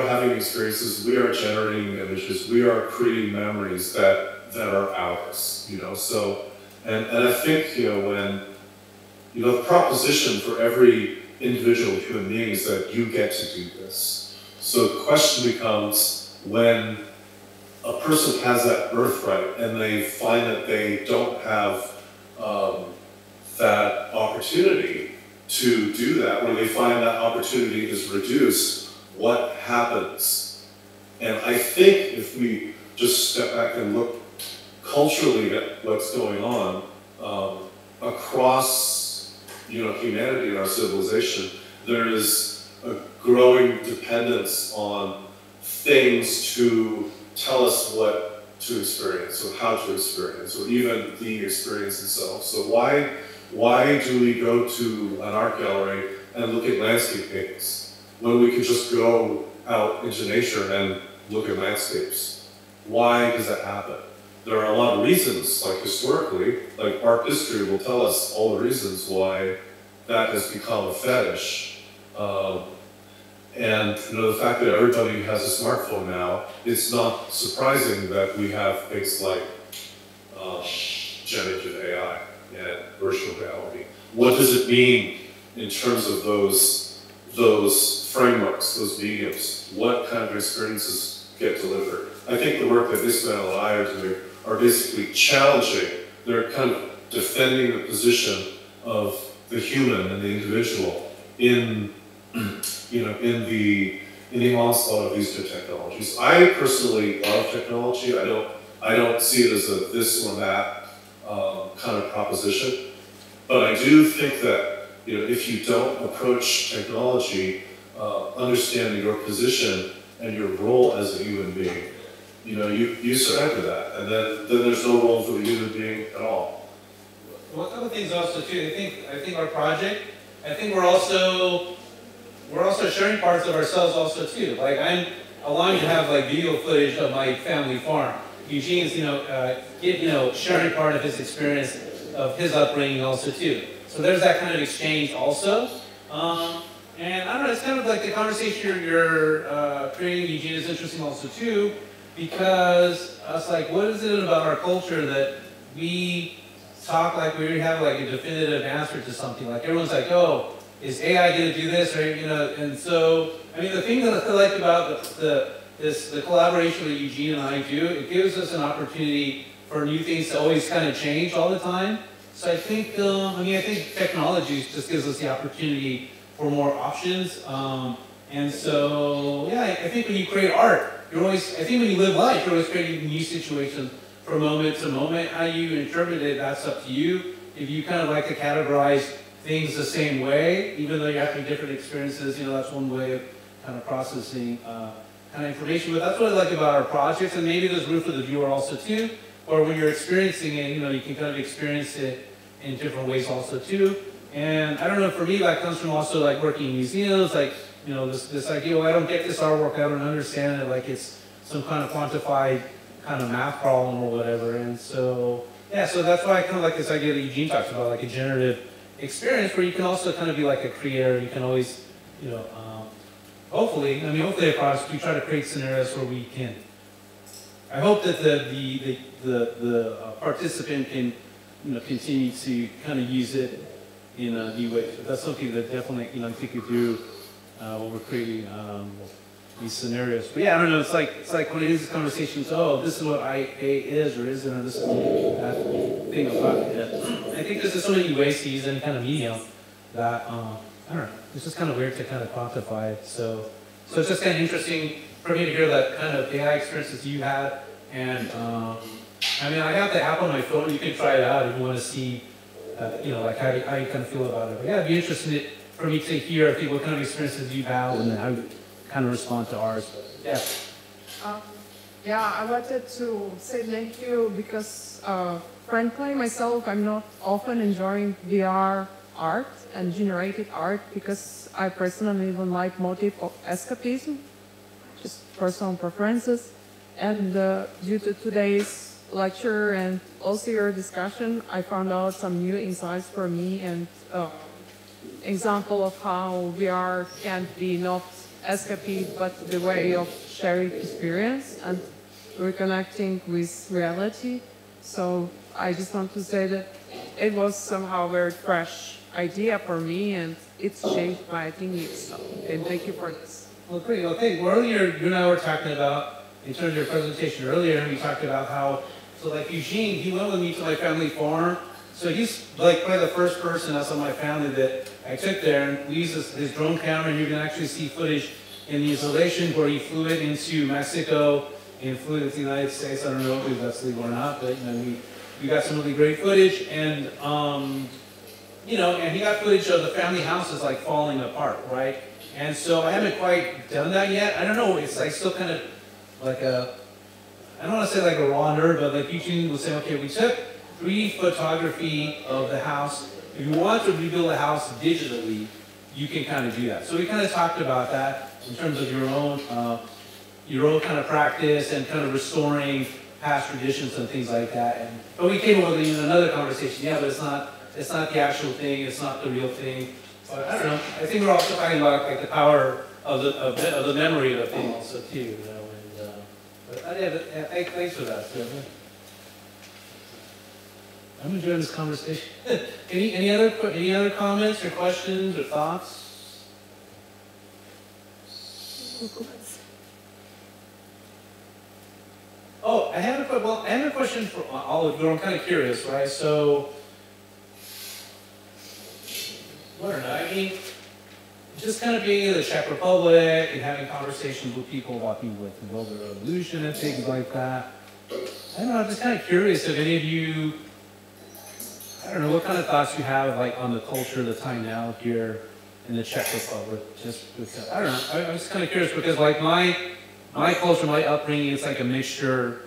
having experiences, we are generating images, we are creating memories that are ours, you know. So and I think, you know, when, you know, the proposition for every individual human being is that you get to do this. So the question becomes, when a person has that birthright and they find that they don't have that opportunity to do that, when they find that opportunity is reduced, what happens? And I think if we just step back and look culturally at what's going on across, you know, humanity and our civilization, there is a growing dependence on things to tell us what to experience, or how to experience, or even the experience itself. So why do we go to an art gallery and look at landscape paintings when we could just go out into nature and look at landscapes? Why does that happen? There are a lot of reasons, like historically, like art history will tell us all the reasons why that has become a fetish. And, you know, the fact that everybody has a smartphone now, it's not surprising that we have things like generative AI and virtual reality. What does it mean in terms of those frameworks, those mediums? What kind of experiences get delivered? I think the work that Ismael and I are doing are basically challenging they're kind of defending the position of the human and the individual in, in the onslaught of these new technologies. I personally love technology. I don't see it as a this or that kind of proposition. But I do think that if you don't approach technology understanding your position and your role as a human being, you surrender that, and then there's no role for the human being at all. Well, a couple things also too. I think our project. I think we're also sharing parts of ourselves also too. Like I'm allowing to have like video footage of my family farm. Eugene's sharing part of his experience of his upbringing also too. So there's that kind of exchange also. And I don't know, it's kind of like the conversation you're creating, Eugene, is interesting also too, because I was like, what is it about our culture that we talk like we have like a definitive answer to something? Like everyone's like, oh, is AI going to do this? Or, and so, I mean, the thing that I like about the collaboration that Eugene and I do, it gives us an opportunity for new things to always kind of change all the time. So I think, I think technology just gives us the opportunity for more options. And so, yeah, I think when you create art, I think when you live life, you're always creating new situations from moment to moment. How you interpret it, that's up to you. If you kind of like to categorize things the same way, even though you're having different experiences, that's one way of kind of processing kind of information. But that's what I like about our projects, and maybe there's room for the viewer also too, or when you're experiencing it, you can kind of experience it in different ways also too. And I don't know, for me, that comes from also like working in museums, like, this idea, well, I don't get this artwork, I don't understand it, like it's some kind of quantified kind of math problem or whatever. And so, yeah, so that's why I kind of like this idea that Eugene talks about, like a generative experience where you can also kind of be like a creator. You can always, hopefully, across, we try to create scenarios where we can. I hope that the participant can, continue to kind of use it in a new way. So that's something that definitely, I think we do when we're creating these scenarios. But yeah, I don't know, it's like when it is this conversation, oh, this is what IA is or isn't, or this is that thing about it. I think there's so many ways to use any kind of medium that, I don't know, it's just kind of weird to kind of quantify it. So it's just kind of interesting for me to hear that kind of AI experiences you had. And I have the app on my phone, you can try it out if you want to see, like how you kind of feel about it. But yeah, it'd be interesting for me to hear what kind of experiences you have and how you kind of respond to ours. Yeah. Yeah, I wanted to say thank you because, frankly, myself, I'm not often enjoying VR art and generated art because I personally don't like motive of escapism, just personal preferences. And due to today's lecture and also your discussion, I found out some new insights for me and example of how VR can be not escape but the way of sharing experience and reconnecting with reality. So I just want to say that it was somehow a very fresh idea for me and it's changed my thinking. So, and thank you for this. Well, great. Okay, well, earlier you and I were talking about, in terms of your presentation earlier, we talked about how, so like Eugene, he went with me to my family farm. So he's like probably the first person outside my family that I took there, and we used his drone camera, and you can actually see footage in the installation where he flew it into Mexico and flew it into the United States. I don't know if that's legal or not, but we got some really great footage, and and he got footage of the family houses like falling apart, right? And so I haven't quite done that yet. I don't know. It's like still kind of like I don't want to say like a raw nerd, but like Eugene was saying, okay, we took 3D photography of the house. If you want to rebuild a house digitally, you can kind of do that. So we kind of talked about that in terms of your own kind of practice and kind of restoring past traditions and things like that. But we came up with another conversation. Yeah, but it's not the actual thing. It's not the real thing. But I don't know. I think we're also talking about like the power of the memory of the thing also too. But thanks for that. So, I'm enjoying this conversation. any other comments or questions or thoughts? Oh, I have a question for all of you. I'm kind of curious, right? So, I don't know. I mean, just kind of being in the Czech Republic and having conversations with people about people like the Velvet Revolution and things like that. I don't know. I'm just kind of curious if any of you, I don't know, what kind of thoughts you have like on the culture of the time now here in the Czech Republic. Just because, I don't know. I was kind of curious because like my culture, my upbringing, it's like a mixture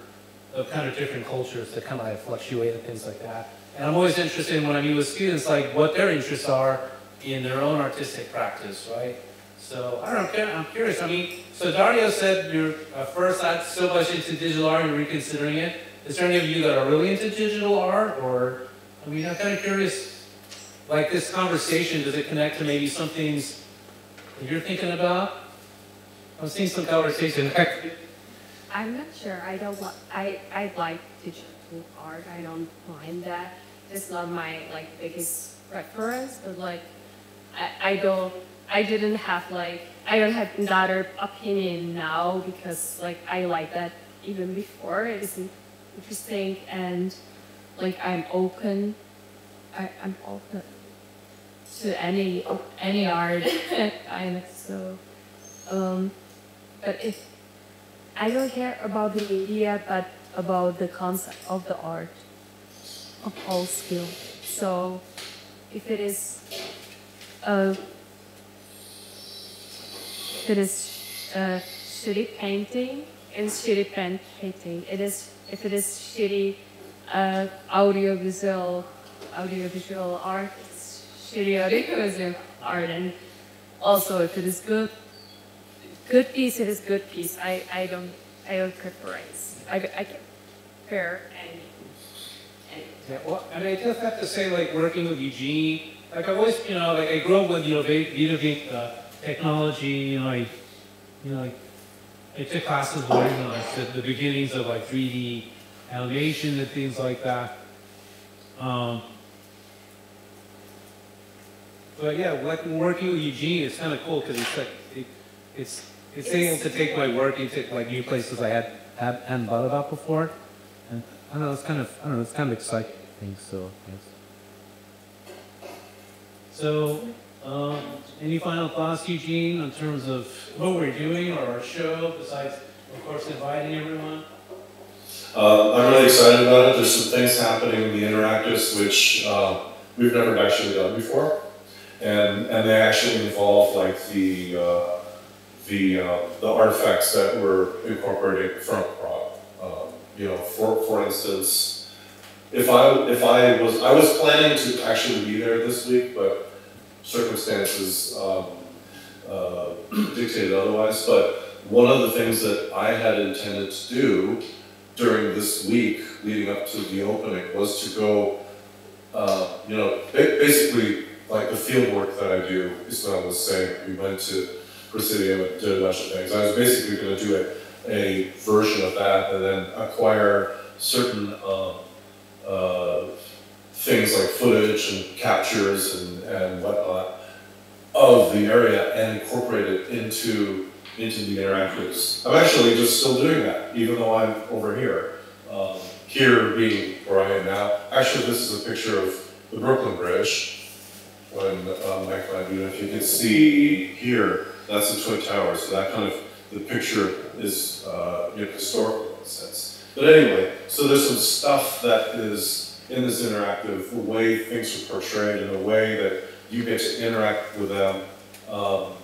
of kind of different cultures that kind of like fluctuate and things like that. And I'm always interested in when I meet with students, like what their interests are in their own artistic practice, right? So I don't know, I'm curious. I mean, so Dario said you're first not so much into digital art and reconsidering it. Is there any of you that are really into digital art? Or, I mean, I'm kind of curious, like this conversation, does it connect to maybe some things that you're thinking about? I'm seeing some conversation. I'm not sure. I like digital art. I don't mind that. It's not my like biggest preference, but like I don't have another opinion now because like I like that even before. It is interesting and like I'm open to any art. I'm so but if I don't care about the media, but about the concept of the art of all skill. So if it is shitty painting, it's shitty painting. If it is shitty audiovisual art, it's shitty audiovisual art. And also if it is good piece, it is good piece. I don't preference. I compare any. Yeah, well, I mean, I just have to say, like, working with Eugene, like, I've always, you know, like, I grew up with, you know, video game technology, I took classes where, you know, like, the beginnings of, like, 3D animation and things like that. But, yeah, like, working with Eugene, it's kind of cool, because it's, like, it's able to take my work into, like, new places I hadn't thought about before. And I don't know, it's kind of exciting. So, yes. So, any final thoughts, Eugene, in terms of what we're doing or our show, besides, of course, inviting everyone? I'm really excited about it. There's some things happening in the interactives which we've never actually done before, and they actually involve like the artifacts that we're incorporating from Prague. For instance. I was planning to actually be there this week, but circumstances dictated otherwise. But one of the things that I had intended to do during this week leading up to the opening was to go, basically like the field work that I do, Ismael was saying. We went to Presidium and did a bunch of things. I was basically going to do a version of that and then acquire certain things like footage and captures and whatnot of the area and incorporate it into the interactives. I'm actually just still doing that, even though I'm over here. Here being where I am now. Actually, this is a picture of the Brooklyn Bridge. When if you can see here, that's the Twin Towers. So that kind of, the picture is historical in a sense. But anyway, so there's some stuff that is in this interactive, the way things are portrayed and the way that you get to interact with them.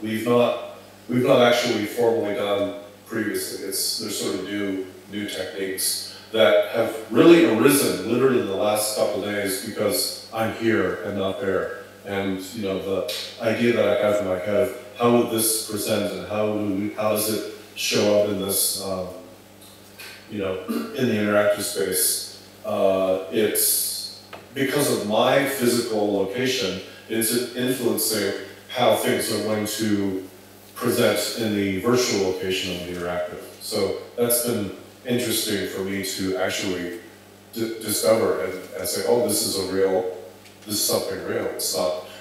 We've not actually formally done previously. There's sort of new techniques that have really arisen literally in the last couple of days because I'm here and not there. And the idea that I have in my head of how would this present and how does it show up in this, in the interactive space. It's because of my physical location, it's influencing how things are going to present in the virtual location of the interactive. So that's been interesting for me to actually discover and say, oh, this is something real.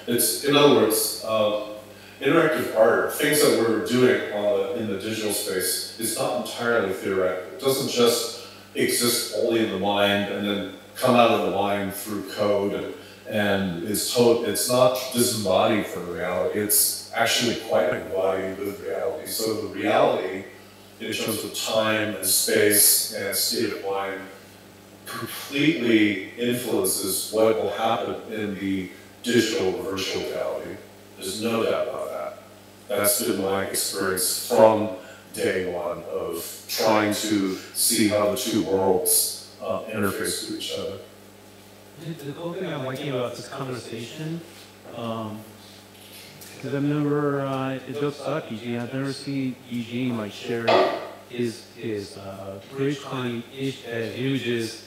It's in other words, interactive art, things that we're doing in the digital space is not entirely theoretical. It doesn't just exists only in the mind and then come out of the mind through code and it's not disembodied from reality. It's actually quite embodied with reality. So the reality, in terms of time and space and state of mind, completely influences what will happen in the digital or virtual reality. There's no doubt about that. That's been my experience from day one of trying to see how the two worlds interface with each other. The cool thing I'm liking about this conversation, because I've never, it does suck, Eugene, I've never seen Eugene like share his bridge climbing images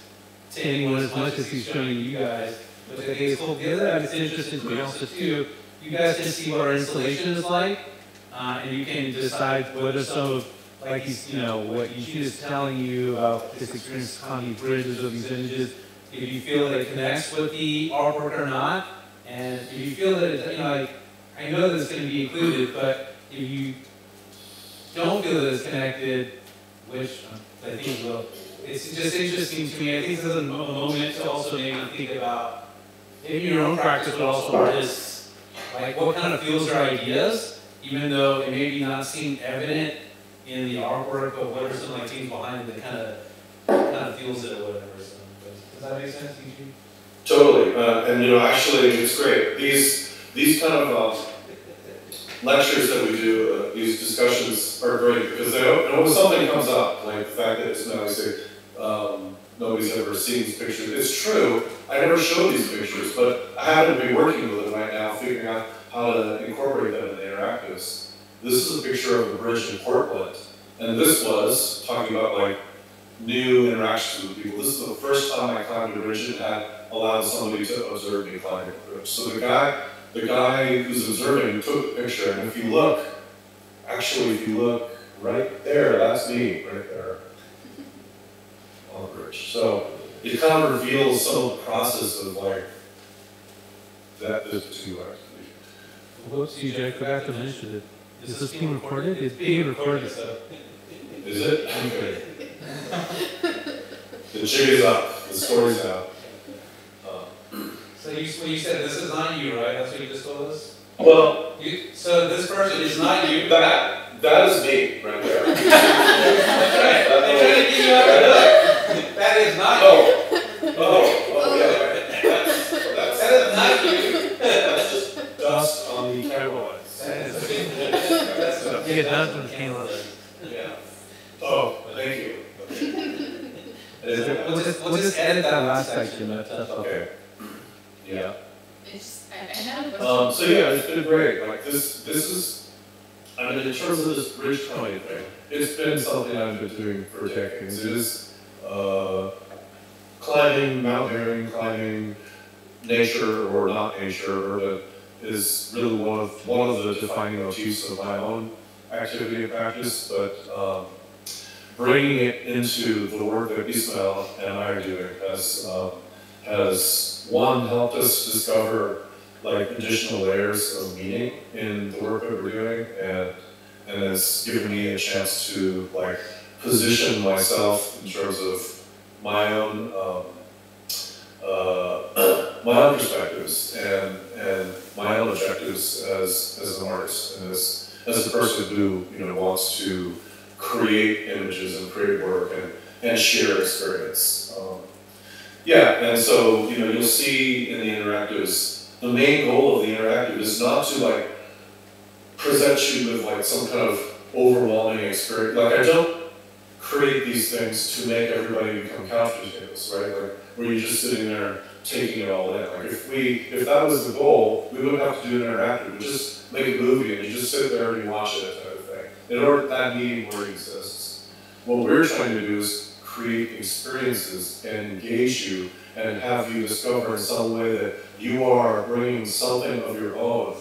to anyone as much as he's showing you guys. But the other that it's interesting to me also too, you guys can see what our installation is like, and you can decide what are some of, like he's, what Eugene is telling you about this experience climbing bridges of these images. If you feel that it connects with the artwork or not, and if you feel that it's, like, I know that it's going to be included, but if you don't feel that it's connected, which I think will, it's just interesting to me. I think this is a moment to also maybe think about maybe your own practice, but also artists, like what kind of feels or ideas, even though it may be not seem evident in the artwork, but what are some like things behind that kind of feels it or whatever. So, does that make sense, Eugene? Totally, and actually it's great. These kind of lectures that we do, these discussions are great because when something comes up, like the fact that it's nobody's ever seen these pictures. It's true, I never showed these pictures, but I happen to be working with them right now, figuring out how to incorporate them in the interactives. This is a picture of the bridge in Portland, and this was talking about like new interactions with people. This is the first time I climbed a bridge and had allowed somebody to observe me climbing the bridge. So the guy who's observing took the picture, and if you look right there, that's me right there on the bridge. So it kind of reveals some of the process of like that this too actually. Whoops, CJ, I forgot to mention it. Is this being recorded? It's being recorded, so. Is it? Okay. The jig is up. The story's out. So you said this is not you, right? That's what you just told us? Well, so this person is not you. That is me right there. That's right. They're trying to get you out of the hook. That is not you. Oh, yeah. That is not you. That's just dust on the cowboys. You get done from the camera. Yeah. Oh, thank you. We'll just edit that last section. That's okay. Yeah. I have a question. So yeah, it's been great. Like this is, I mean, in terms of this bridge climbing thing, it's been something I've been doing for decades. It is climbing, mountaineering, climbing, nature or not nature, urban, is really one of the defining motifs of my own activity and practice. But bringing it into the work that Ismael and I are doing has one helped us discover like additional layers of meaning in the work that we're doing, and it's given me a chance to like position myself in terms of my own perspectives and my own objectives as an artist and as a person who wants to create images and create work and share experience. And so you'll see in the interactives, the main goal of the interactive is not to like present you with like some kind of overwhelming experience. Like I don't create these things to make everybody become couch potatoes, right? Like where you're just sitting there taking it all in. Like if that was the goal, we wouldn't have to do an interactive. We'd just make a movie and you just sit there and you watch it type of thing. In order that medium where it exists. What we're trying to do is create experiences and engage you and have you discover in some way that you are bringing something of your own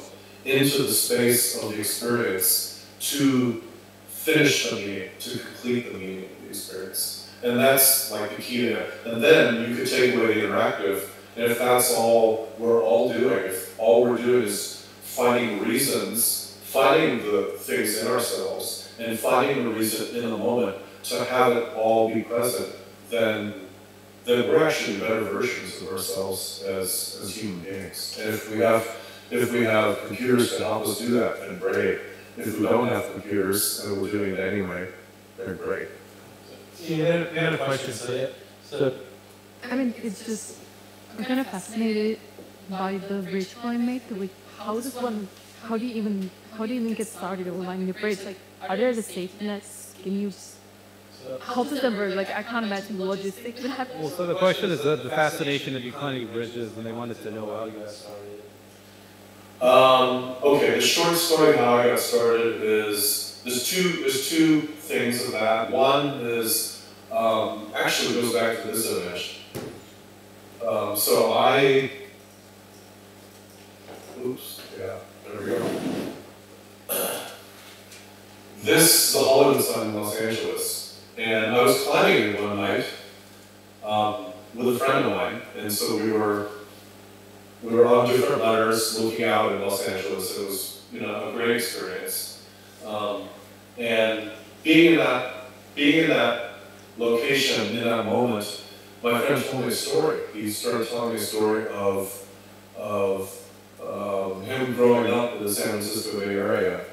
into the space of the experience to finish the meaning, to complete the meaning of the experience. And that's like the key to it. And then you could take away the interactive, and if that's all we're all doing, if all we're doing is finding reasons, finding the things in ourselves, and finding the reason in the moment to have it all be present, then we're actually better versions of ourselves as human beings. And if we have computers to help us do that, then great. If we don't have computers and we're doing it anyway, then great. You had a question, so I mean, it's just, I'm kind of fascinated by the bridge climate. Like, how do you even get started on lining the bridge? Like, are there the safety nets? Can you just, how does that work? Like, I can't imagine the logistics that happen. well, so the question is the fascination of you climbing bridges, and they wanted to know how you got started. Okay, the short story how I got started is, there's two things of that. One is, actually goes back to this image. So there we go. This is the Hollywood sign in Los Angeles. And I was climbing it one night with a friend of mine, and so we were on different ladders looking out in Los Angeles. It was, a great experience. And being in that location, in that moment, my friend told me a story. He started telling me a story of him growing up in the San Francisco Bay Area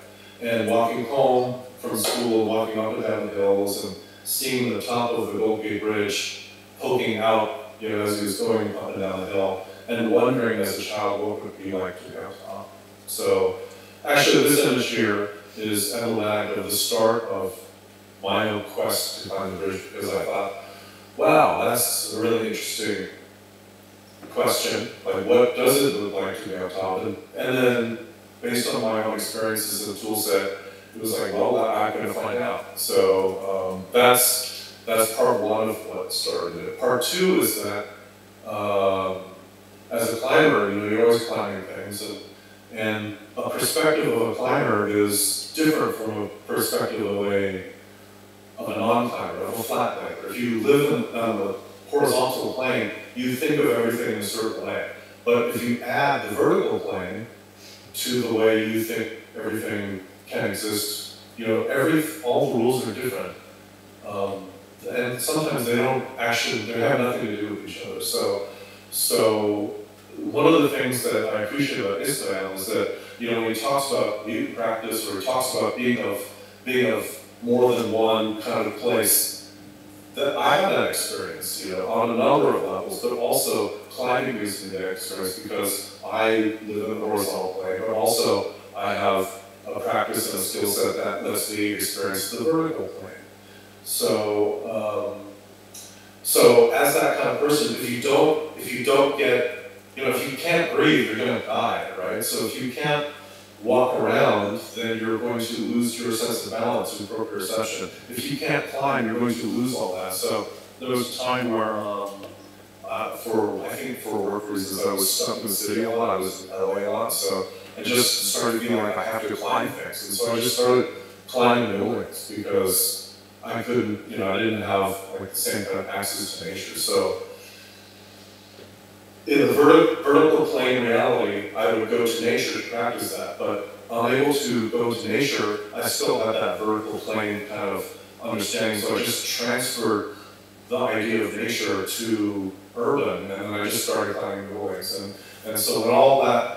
and walking home from school, walking up and down the hills, and seeing the top of the Golden Gate Bridge poking out, as he was going up and down the hill, and wondering as a child what it would be like to be on top. So, actually, this image here is emblematic of the start of my own quest to climb the bridge, because I thought, wow, that's a really interesting question. Like, what does it look like to be on top? And then, based on my own experiences and tool set, it was like, well, I'm going to find out. So that's part one of what started it. Part two is that as a climber, you're always climbing things, and a perspective of a climber is different from a perspective of a non-climber, of a flat climber. If you live on the horizontal plane, you think of everything in a certain way. But if you add the vertical plane to the way you think everything can exist, all the rules are different. And sometimes they have nothing to do with each other. So one of the things that I appreciate about Ismael is that, when he talks about mutant practice, or he talks about being of more than one kind of place, that I have that experience, on a number of levels, but also climbing gives me that experience because I live in the horizontal plane, but also I have a practice and a skill set that lets me experience the vertical plane. So as that kind of person, if you don't get, if you can't breathe, you're going to die, right? So if you can't walk around, then you're going to lose your sense of balance and proprioception. If you can't climb, you're going to lose all that. So there was a time where, for work reasons, I was stuck in the city a lot. I was in LA a lot, so I just started feeling like I have to climb things. And so I just started climbing buildings because I couldn't, I didn't have the same kind of access to nature. So in the vertical plane reality, I would go to nature to practice that, but unable to go to nature, I still had that vertical plane kind of understanding, so I just transferred the idea of nature to urban, and then I just started climbing buildings. And so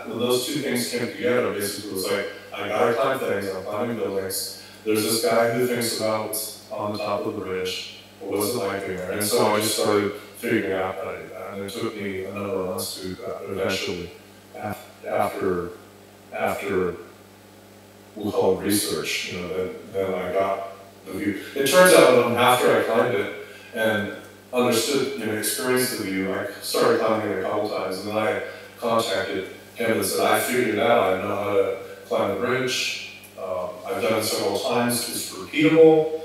when those two things came together, basically it was like, I gotta climb things, I'm climbing buildings. There's this guy who thinks about on the top of the bridge, what was it like being there? And so I just started figuring out how to do that. And it took me a number of months to do that. Eventually, after we'll call it research, then I got the view. It turns out after I climbed it and understood, experienced the view, I started climbing it a couple times, and then I contacted him and said, I figured it out, I know how to climb the bridge, I've done it several times, it's repeatable,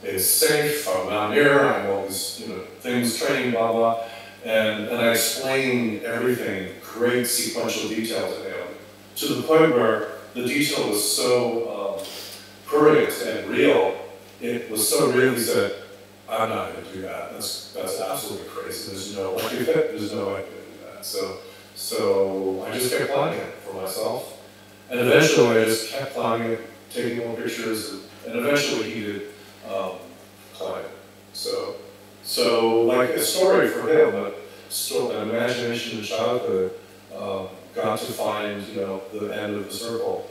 it's safe, I'm a mountaineer, I have all these things, training, blah, blah. And I explained everything, great sequential detail to him, to the point where the detail was so current and real. It was so real, he said, I'm not going to do that. That's absolutely crazy. There's no way to do that. So I just kept climbing it for myself. And eventually I just kept climbing it, taking more pictures, and eventually he did climb it. So So, like a story for him, an imagination in childhood, got to find, you know, the end of the circle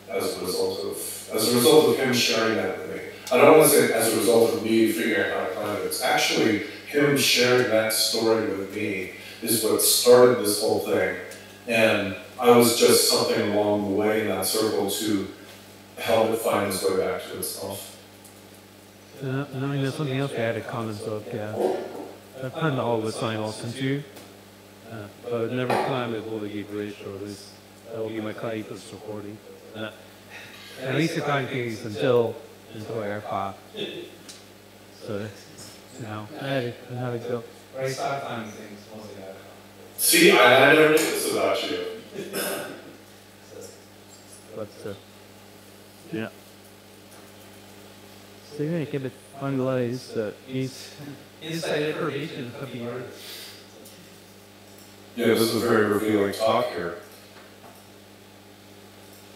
as a result of him sharing that with me. I don't want to say as a result of me figuring out how to climb it. It's actually him sharing that story with me is what started this whole thing. And I was just something along the way in that circle to help it find its way back to itself. I mean, there's something else I had to comment on. Yeah, I've climbed all the sign Altán too, but I've never climbed the Golden Gate Bridge, or at least that will be my claim for supporting. At least the climb things until airport. So, you know, I had to go. But I started climbing things mostly out. See, I never knew this about you. But, yeah. So you're going to keep it fun glaze. He's inside information of the art. Yeah, this is a very revealing talk here.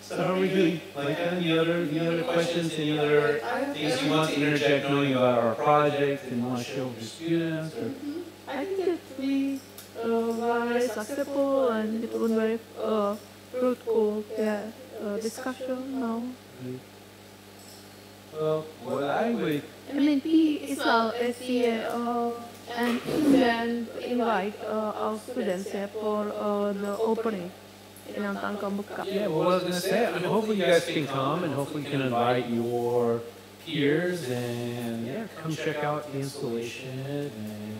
So how are we doing? Like any other questions, any other things you want to interject knowing about our project and want to show the students? Or? I think that we were very successful and it was very fruitful discussion now. Well, what I would... I mean, Ismael, SCA, and then invite our students for the opening in Altán Klamovka. Yeah, well, I was going to say, I mean, hopefully you guys can come and hopefully you can invite your peers and, yeah, come check out the installation. And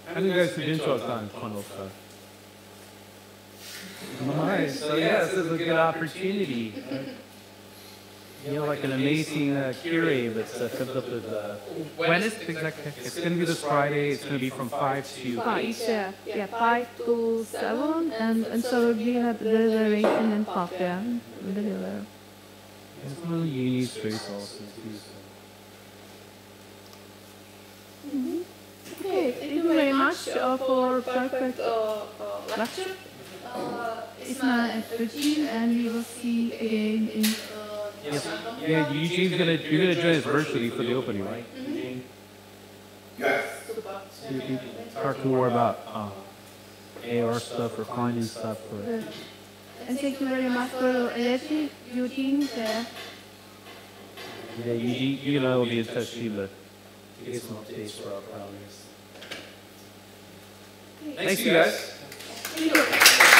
how many of you guys have been to Altán Klamovka? Nice. So, yeah, this is a good opportunity. You know, like an amazing curate that's comes up with. When is it exactly? It's going to be this Friday. It's going to be from 5 to 5, yeah, 5 to 7, and so we have the reservation and pop there. It's one of the unique space also. Okay, thank you very much for perfect lecture. Ismael and Eugene, and we will see again in. Yeah, Eugene's you're gonna join us virtually for the opening, right? Eugene? Yeah. So you can talk more about AR stuff or climbing stuff. Or... And thank you very much for your energy, Eugene. Yeah, Eugene, you and I will be in touch too, but to get some updates for our progress. Thanks, you guys. Thank you.